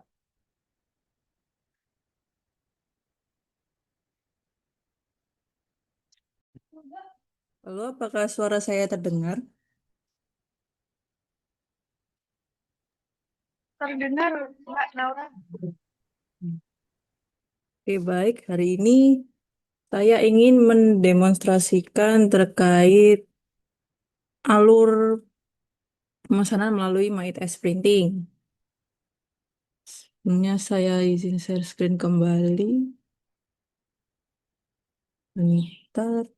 Halo, apakah suara saya terdengar? Terdengar, Mbak Naura. Oke, baik. Hari ini saya ingin mendemonstrasikan terkait alur pemesanan melalui MyTest Printing. Sebelumnya saya izin share screen kembali. Bentar.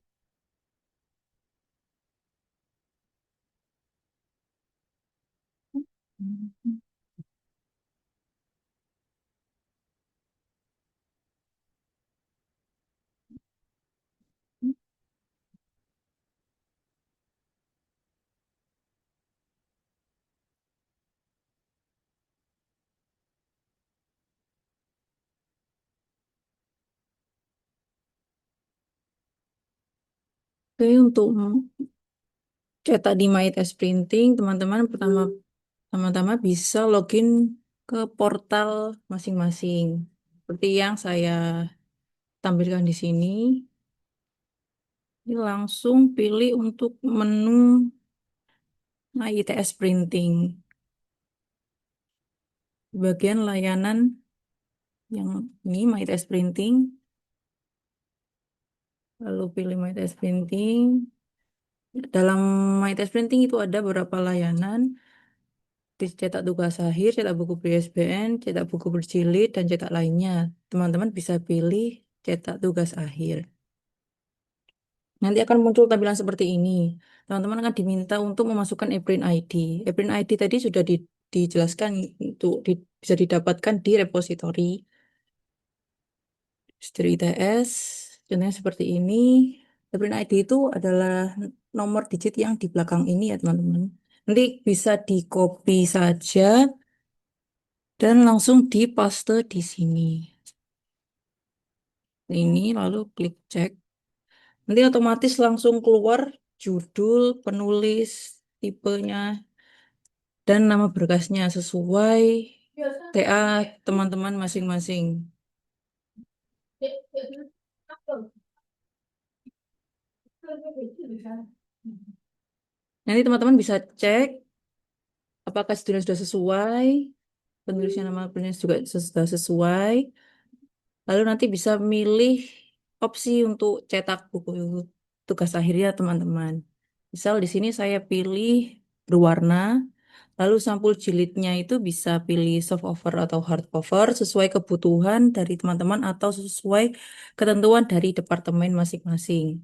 Oke, untuk cetak di MyTest Printing, teman-teman pertama-tama bisa login ke portal masing-masing. Seperti yang saya tampilkan di sini. Ini langsung pilih untuk menu ITS Printing. Bagian layanan yang ini MyTS Printing. Lalu pilih MyTS Printing. Dalam MyTest Printing itu ada beberapa layanan. Cetak tugas akhir, cetak buku PSBN, cetak buku berjilid, dan cetak lainnya. Teman-teman bisa pilih cetak tugas akhir. Nanti akan muncul tampilan seperti ini. Teman-teman akan diminta untuk memasukkan ePrint ID. ePrint ID tadi sudah dijelaskan untuk bisa didapatkan di repositori Distri ITS. Contohnya seperti ini. ePrint ID itu adalah nomor digit yang di belakang ini ya teman-teman. Nanti bisa di copy saja dan langsung dipaste di sini. Ini lalu klik cek. Nanti otomatis langsung keluar judul, penulis, tipenya, dan nama berkasnya sesuai TA teman-teman masing-masing. Nanti teman-teman bisa cek apakah sudah sesuai, penulisnya nama penulis juga sudah sesuai. Lalu nanti bisa milih opsi untuk cetak buku tugas akhirnya teman-teman. Misal di sini saya pilih berwarna. Lalu sampul jilidnya itu bisa pilih soft cover atau hard cover sesuai kebutuhan dari teman-teman atau sesuai ketentuan dari departemen masing-masing.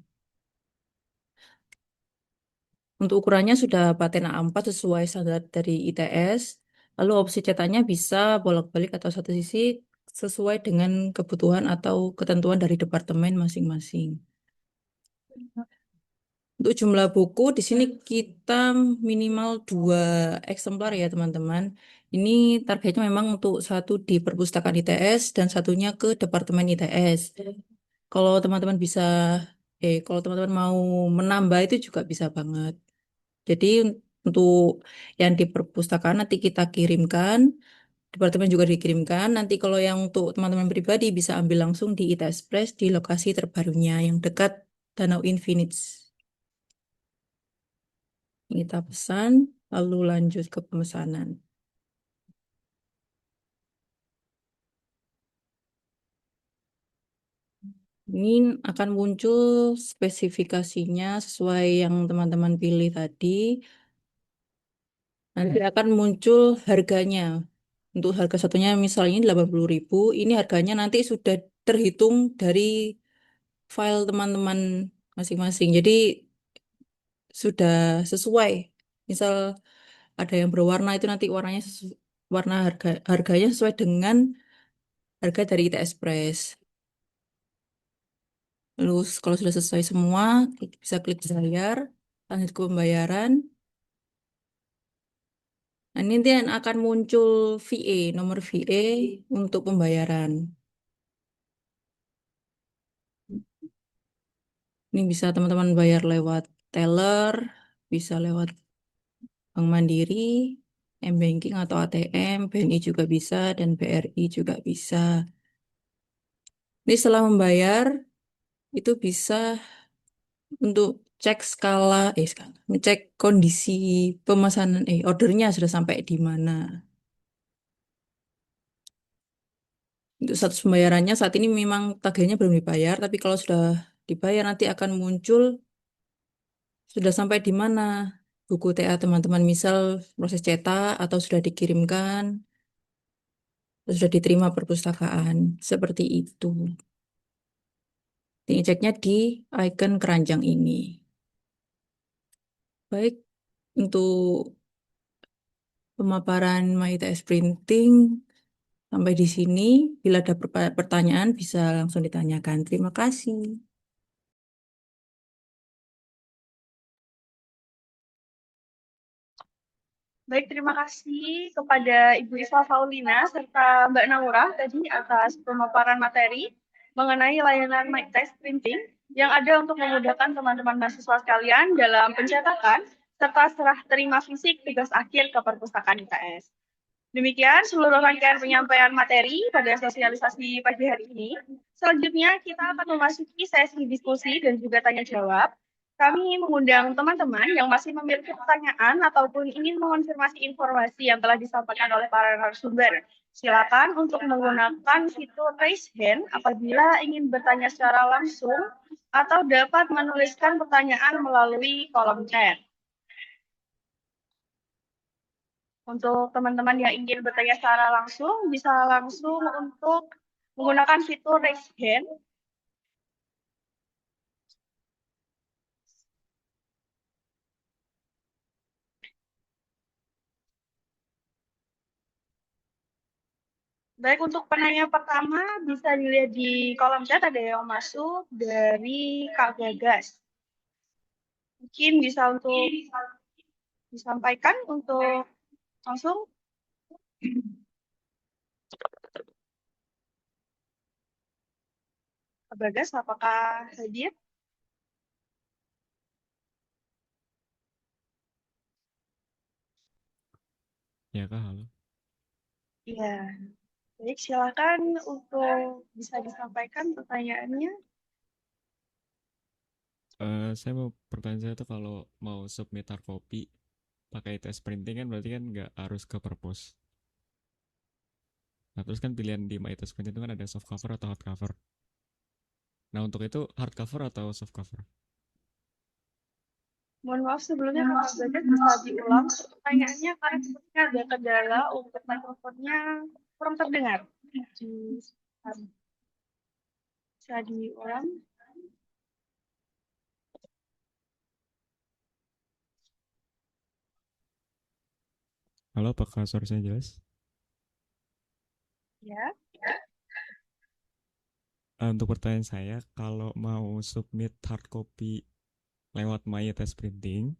Untuk ukurannya sudah paten A4 sesuai standar dari ITS. Lalu opsi cetaknya bisa bolak-balik atau satu sisi sesuai dengan kebutuhan atau ketentuan dari departemen masing-masing. Untuk jumlah buku di sini kita minimal 2 eksemplar ya teman-teman. Ini targetnya memang untuk satu di perpustakaan ITS dan satunya ke departemen ITS. Kalau teman-teman kalau teman-teman mau menambah itu juga bisa banget. Jadi untuk yang di perpustakaan nanti kita kirimkan, departemen juga dikirimkan. Nanti kalau yang untuk teman-teman pribadi bisa ambil langsung di ITS Press di lokasi terbarunya yang dekat Danau Infinite. Kita pesan, lalu lanjut ke pemesanan. Ini akan muncul spesifikasinya sesuai yang teman-teman pilih tadi. Nanti akan muncul harganya. Untuk harga satunya misalnya 80.000, ini harganya nanti sudah terhitung dari file teman-teman masing-masing. Jadi sudah sesuai. Misal ada yang berwarna itu nanti warna harganya sesuai dengan harga dari ITS Press. Lalu kalau sudah selesai semua, bisa klik bayar, lanjut ke pembayaran. Nah, ini nanti akan muncul VA, nomor VA untuk pembayaran. Ini bisa teman-teman bayar lewat teller, bisa lewat Bank Mandiri, M-Banking atau ATM, BNI juga bisa, dan BRI juga bisa. Ini setelah membayar, itu bisa untuk ngecek kondisi pemesanan, ordernya sudah sampai di mana. Untuk status pembayarannya saat ini memang tagihannya belum dibayar, tapi kalau sudah dibayar nanti akan muncul sudah sampai di mana buku TA teman-teman, misal proses cetak atau sudah dikirimkan, atau sudah diterima perpustakaan, seperti itu. Ini ceknya di icon keranjang ini. Baik, untuk pemaparan MyITS Printing sampai di sini. Bila ada pertanyaan bisa langsung ditanyakan. Terima kasih. Baik, terima kasih kepada Ibu Isla Faulina serta Mbak Naura tadi atas pemaparan materi mengenai layanan MyText Printing yang ada untuk memudahkan teman-teman mahasiswa sekalian dalam pencetakan serta serah terima fisik tugas akhir ke perpustakaan ITS. Demikian seluruh rangkaian penyampaian materi pada sosialisasi pagi hari ini. Selanjutnya kita akan memasuki sesi diskusi dan juga tanya jawab. Kami mengundang teman-teman yang masih memiliki pertanyaan ataupun ingin mengonfirmasi informasi yang telah disampaikan oleh para narasumber. Silakan untuk menggunakan fitur raise hand apabila ingin bertanya secara langsung atau dapat menuliskan pertanyaan melalui kolom chat. Untuk teman-teman yang ingin bertanya secara langsung, bisa langsung untuk menggunakan fitur raise hand. Baik, untuk penanya pertama bisa dilihat di kolom chat ada yang masuk dari Kak Gagas. Mungkin bisa untuk disampaikan untuk langsung. Kak Gagas, apakah hadir? Ya Kak, halo. Iya. Baik, silakan untuk bisa disampaikan pertanyaannya. Saya mau pertanyaan saya tuh kalau mau submit hard copy pakai ITS printing kan berarti kan nggak harus ke perpus. Nah terus kan pilihan di ITS printing itu kan ada soft cover atau hard cover. Nah untuk itu hard cover atau soft cover? Mohon maaf sebelumnya Kak Gagas bisa diulang pertanyaannya karena sepertinya ada kendala untuk mikrofonnya kurang terdengar. Bisa diulang. Halo, apakah suara saya jelas? Ya. Untuk pertanyaan saya, kalau mau submit hard copy lewat ITS printing,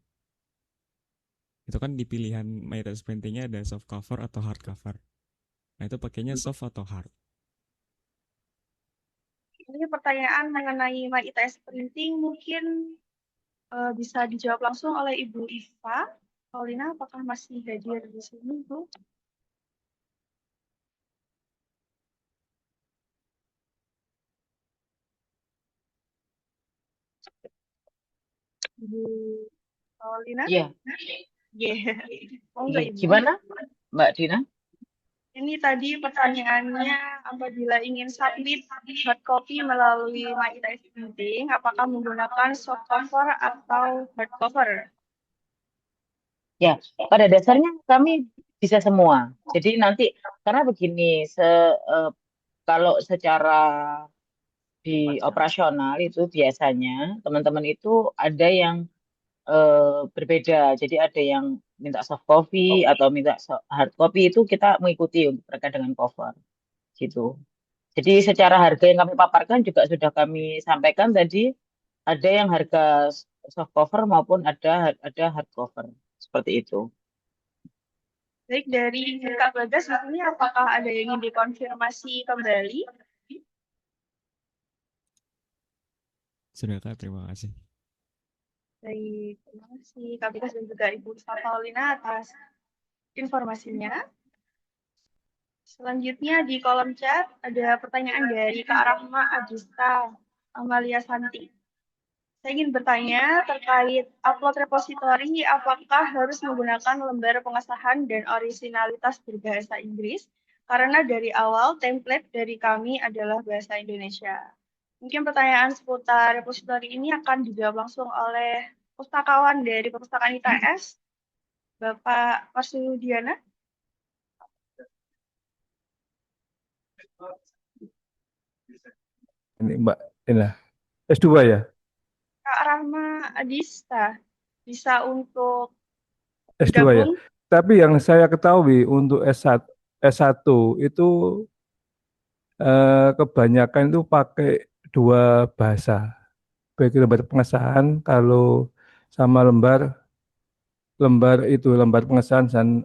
itu kan di pilihan ITS printingnya ada soft cover atau hard cover. Nah itu pakainya soft atau hard? Ini pertanyaan mengenai MyITS Printing mungkin bisa dijawab langsung oleh Ibu Iva. Paulina, apakah masih hadir di sini, Bu? Ibu Paulina? Iya, Iya. Oh, iya. enggak, Ibu. Gimana, Mbak Dina? Ini tadi pertanyaannya, apabila ingin submit hard copy melalui MyITS Printing, apakah menggunakan soft cover atau hard cover? Ya, pada dasarnya kami bisa semua. Jadi nanti karena begini, kalau secara di operasional itu biasanya teman-teman itu ada yang berbeda. Jadi ada yang minta soft copy atau minta hard copy itu kita mengikuti untuk mereka dengan cover gitu. Jadi secara harga yang kami paparkan juga sudah kami sampaikan tadi, ada yang harga soft cover maupun ada hard cover seperti itu. Baik, dari Kak Bagas, sebetulnya apakah ada yang ingin dikonfirmasi kembali? Sudah Kak, terima kasih. Baik, terima kasih Kak Bagas dan juga Ibu Paulina atas informasinya. Selanjutnya di kolom chat ada pertanyaan dari Kak Rahma Adista Amalia Santi. Saya ingin bertanya terkait upload repositori, apakah harus menggunakan lembar pengesahan dan orisinalitas berbahasa Inggris? Karena dari awal template dari kami adalah bahasa Indonesia. Mungkin pertanyaan seputar repositori ini akan dijawab langsung oleh pustakawan dari Perpustakaan ITS, Bapak Marsudiana. Ini Mbak, inilah S2 ya, Kak Rahma Adista, bisa untuk S2 ya. bergabung? Tapi yang saya ketahui untuk S1 itu kebanyakan itu pakai dua bahasa, baik lembar pengesahan kalau sama lembar pengesahan dan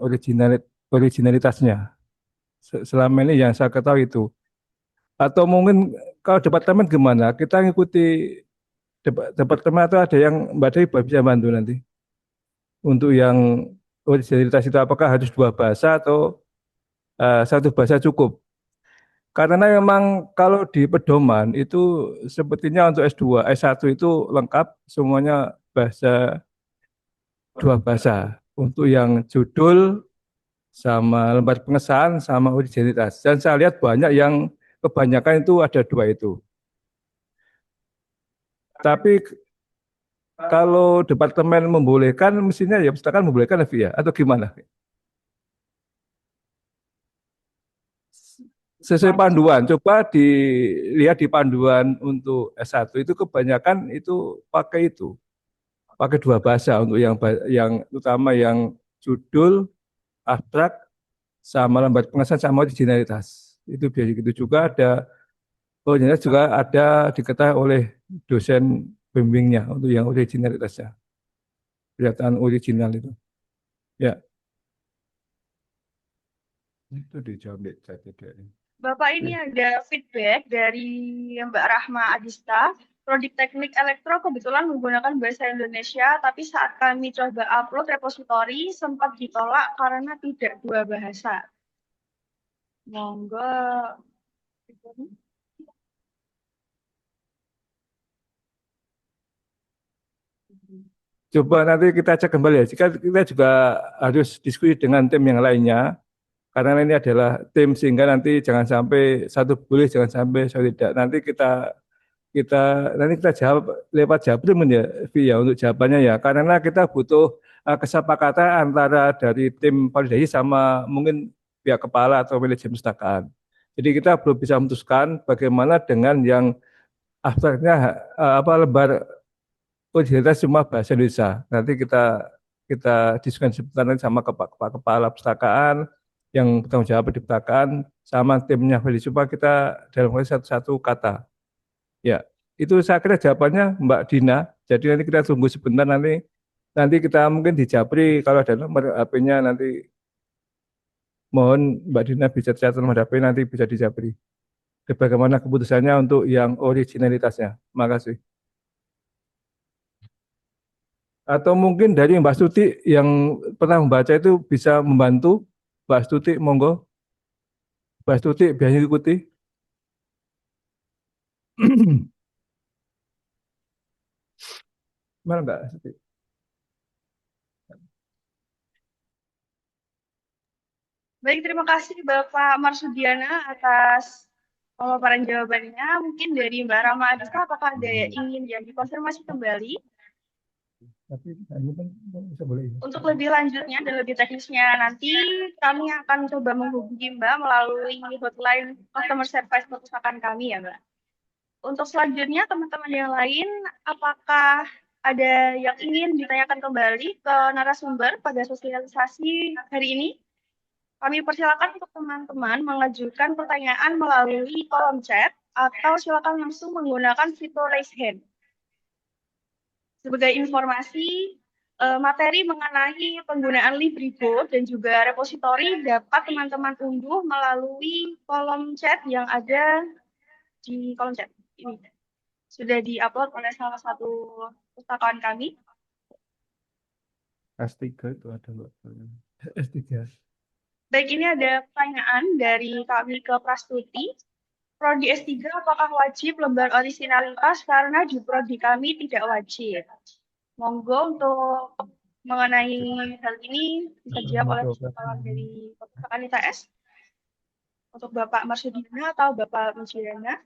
originalitasnya. Selama ini yang saya ketahui itu. Atau mungkin kalau departemen gimana? Kita ngikuti departemen atau ada yang Mbak Dewi bisa bantu nanti untuk yang originalitas itu apakah harus dua bahasa atau satu bahasa cukup? Karena memang kalau di pedoman itu sepertinya untuk S2, S1 itu lengkap semuanya dua bahasa. Untuk yang judul sama lembar pengesahan sama originalitas. Dan saya lihat banyak yang kebanyakan itu ada dua itu. Tapi kalau departemen membolehkan, mestinya ya pustakaan membolehkan ya, atau gimana? Sesuai panduan, coba dilihat di panduan untuk S1 itu kebanyakan itu pakai dua bahasa untuk yang utama yang judul, abstrak, sama lembar pengesahan sama originalitas. Itu biasa gitu juga ada originalitas juga ada diketahui oleh dosen pembimbingnya untuk yang originalitasnya. Kelihatan original itu. Ya, itu dijawab di chat ini. Bapak, ini ada feedback dari Mbak Rahma Adista. Prodi Teknik Elektro kebetulan menggunakan bahasa Indonesia, tapi saat kami coba upload repositori sempat ditolak karena tidak dua bahasa. Monggo. Coba nanti kita cek kembali ya. Jika kita juga harus diskusi dengan tim yang lainnya, karena ini adalah tim sehingga nanti jangan sampai satu boleh, jangan sampai satu tidak. Nanti kita jawab lewat Jabrim ya, via untuk jawabannya ya. Karena kita butuh kesepakatan antara dari tim validasi sama mungkin pihak kepala atau manajemen pustakaan. Jadi kita belum bisa memutuskan bagaimana dengan yang abstraknya lembar originalitas cuma bahasa Indonesia. Nanti kita diskusikan sebentar nanti sama kepala pustakaan yang bertanggung jawab di pustakaan sama timnya validasi supaya kita dalam satu-satu kata. Ya, itu saya kira jawabannya Mbak Dina. Jadi nanti kita tunggu sebentar nanti kita mungkin di Japri kalau ada nomor HP-nya nanti mohon Mbak Dina bisa catat nomor HP nanti bisa di Japri. Bagaimana keputusannya untuk yang originalitasnya. Terima kasih. Atau mungkin dari Mbak Stuti yang pernah membaca itu bisa membantu. Mbak Stuti, monggo. Mbak Stuti biasanya ikuti. Mana Mbak Stuti? Baik, terima kasih Bapak Marsudiana atas pemaparan jawabannya. Mungkin dari Mbak Rahma Adista, apakah ada yang ingin dikonfirmasi kembali? Tapi ini kan bisa boleh ya. Untuk lebih lanjutnya dan lebih teknisnya nanti kami akan coba menghubungi Mbak melalui hotline customer service perpustakaan kami ya Mbak. Untuk selanjutnya teman-teman yang lain, apakah ada yang ingin ditanyakan kembali ke narasumber pada sosialisasi hari ini? Kami persilakan untuk teman-teman mengajukan pertanyaan melalui kolom chat atau silakan langsung menggunakan fitur raise hand. Sebagai informasi, materi mengenai penggunaan Librivo dan juga repositori dapat teman-teman unduh melalui kolom chat yang ada di kolom chat ini. Sudah diupload oleh salah satu pustakawan kami. S3 itu ada Mbak. S3. Baik, ini ada pertanyaan dari kami ke Prastuti. Prodi S3 apakah wajib lembar orisinalitas karena di prodi kami tidak wajib? Monggo untuk mengenai hal ini bisa dijawab oleh pustakawan dari perpustakaan ITS. Untuk Bapak Marsudina atau Bapak Mujirana.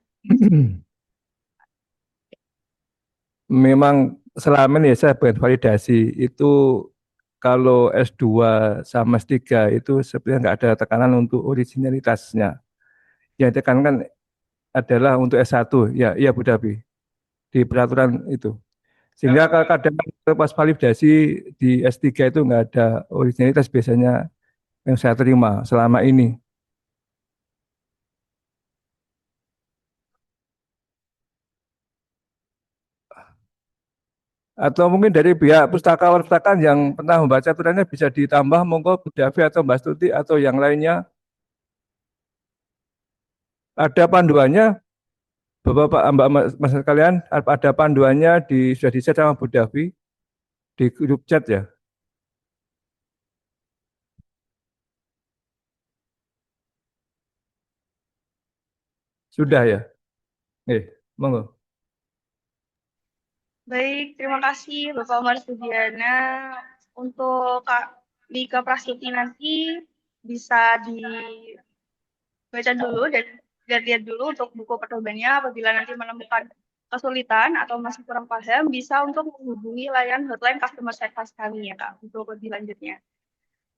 Memang selama ini ya saya buat validasi itu kalau S2 sama S3 itu sebenarnya nggak ada tekanan untuk originalitasnya. Yang ditekankan adalah untuk S1, ya Bu Dabi, di peraturan itu. Sehingga kadang pas validasi di S3 itu nggak ada originalitas biasanya yang saya terima selama ini. Atau mungkin dari pihak pustakawan-pustakawan yang pernah membaca aturannya bisa ditambah, monggo Bu Davi atau Mbak Stuti atau yang lainnya. Ada panduannya, Bapak, Mbak, Mas sekalian, ada panduannya sudah di-share sama Bu Davi di grup chat ya. Sudah ya. Monggo. Baik, terima kasih Bapak Marsudiana. Untuk Kak Mika Prastuti nanti bisa dibaca dulu dan lihat dulu untuk buku pedomannya. Apabila nanti menemukan kesulitan atau masih kurang paham, bisa untuk menghubungi layanan hotline customer service kami ya Kak, untuk lebih lanjutnya.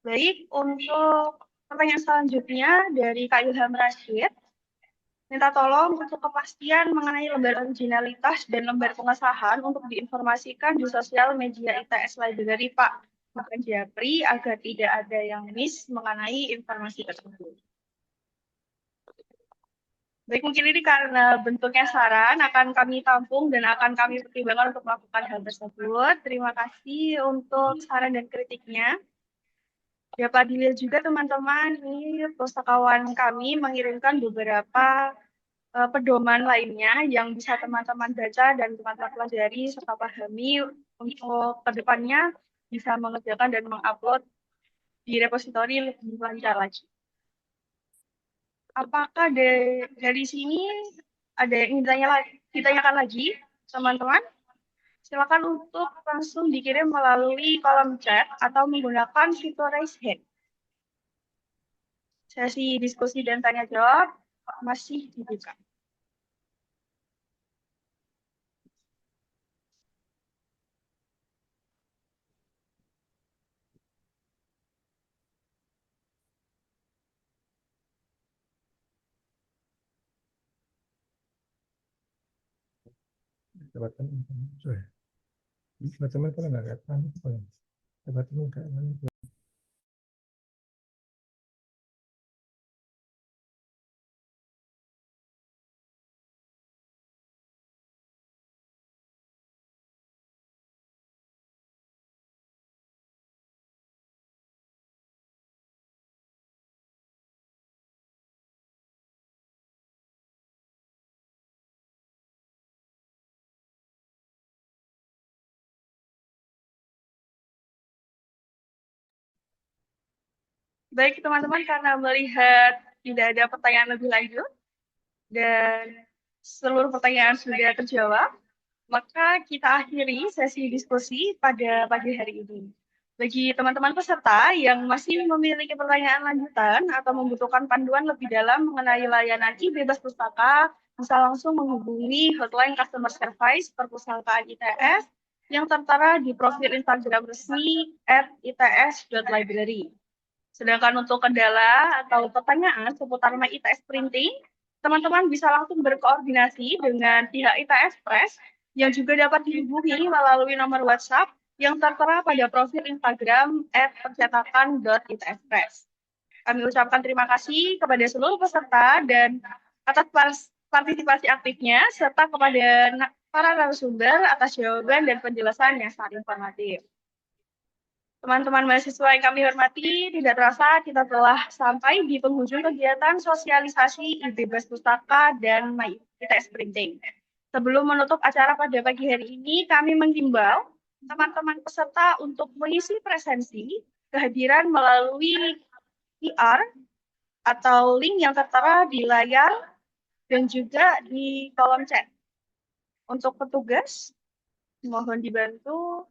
Baik, untuk pertanyaan selanjutnya dari Kak Ilham Rashid. Minta tolong untuk kepastian mengenai lembar originalitas dan lembar pengesahan untuk diinformasikan di sosial media ITS Library, Pak. Bukan Japri, agar tidak ada yang miss mengenai informasi tersebut. Baik, mungkin ini karena bentuknya saran, akan kami tampung dan akan kami pertimbangkan untuk melakukan hal tersebut. Terima kasih untuk saran dan kritiknya. Dapat dilihat juga teman-teman, ini pustakawan kami mengirimkan beberapa pedoman lainnya yang bisa teman-teman baca dan teman-teman pelajari serta pahami untuk kedepannya bisa mengerjakan dan mengupload di repositori lebih lancar lagi. Apakah dari sini ada yang ingin ditanyakan lagi, teman-teman? Silakan untuk langsung dikirim melalui kolom chat atau menggunakan fitur raise hand. Sesi diskusi dan tanya jawab masih dibuka. Teman-teman kalau nggak katakan, teman-teman nggak. Baik teman-teman, karena melihat tidak ada pertanyaan lebih lanjut dan seluruh pertanyaan sudah terjawab, maka kita akhiri sesi diskusi pada pagi hari ini. Bagi teman-teman peserta yang masih memiliki pertanyaan lanjutan atau membutuhkan panduan lebih dalam mengenai layanan e-bebas pustaka, bisa langsung menghubungi hotline customer service perpustakaan ITS yang tertera di profil Instagram resmi @its.library. Sedangkan untuk kendala atau pertanyaan seputar My ITS Printing, teman-teman bisa langsung berkoordinasi dengan pihak ITS Press yang juga dapat dihubungi melalui nomor WhatsApp yang tertera pada profil Instagram @percetakan.itspress. Kami ucapkan terima kasih kepada seluruh peserta dan atas partisipasi aktifnya, serta kepada para narasumber atas jawaban dan penjelasan yang sangat informatif. Teman-teman mahasiswa yang kami hormati, tidak terasa kita telah sampai di penghujung kegiatan sosialisasi e-bebas pustaka dan My ITS Printing. Sebelum menutup acara pada pagi hari ini, kami menghimbau teman-teman peserta untuk mengisi presensi kehadiran melalui QR atau link yang tertera di layar dan juga di kolom chat. Untuk petugas, mohon dibantu.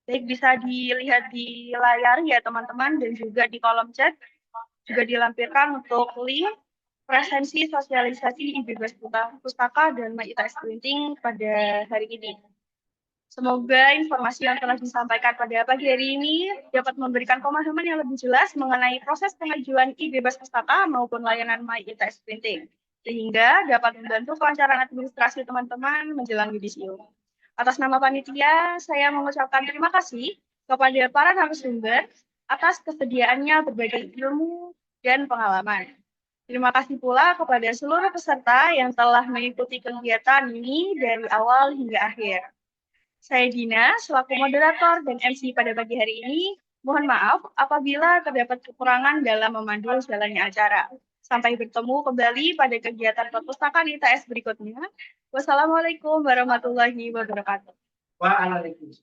Baik, bisa dilihat di layar ya teman-teman, dan juga di kolom chat juga dilampirkan untuk link presensi sosialisasi e-bebas pustaka dan My ITS Printing pada hari ini. Semoga informasi yang telah disampaikan pada pagi hari ini dapat memberikan pemahaman yang lebih jelas mengenai proses pengajuan e-bebas pustaka maupun layanan My ITS Printing, sehingga dapat membantu kelancaran administrasi teman-teman menjelang yudisium. Atas nama panitia, saya mengucapkan terima kasih kepada para narasumber atas kesediaannya berbagi ilmu dan pengalaman. Terima kasih pula kepada seluruh peserta yang telah mengikuti kegiatan ini dari awal hingga akhir. Saya Dina, selaku moderator dan MC pada pagi hari ini. Mohon maaf apabila terdapat kekurangan dalam memandu jalannya acara. Sampai bertemu kembali pada kegiatan perpustakaan ITS berikutnya. Wassalamualaikum warahmatullahi wabarakatuh. Waalaikumsalam.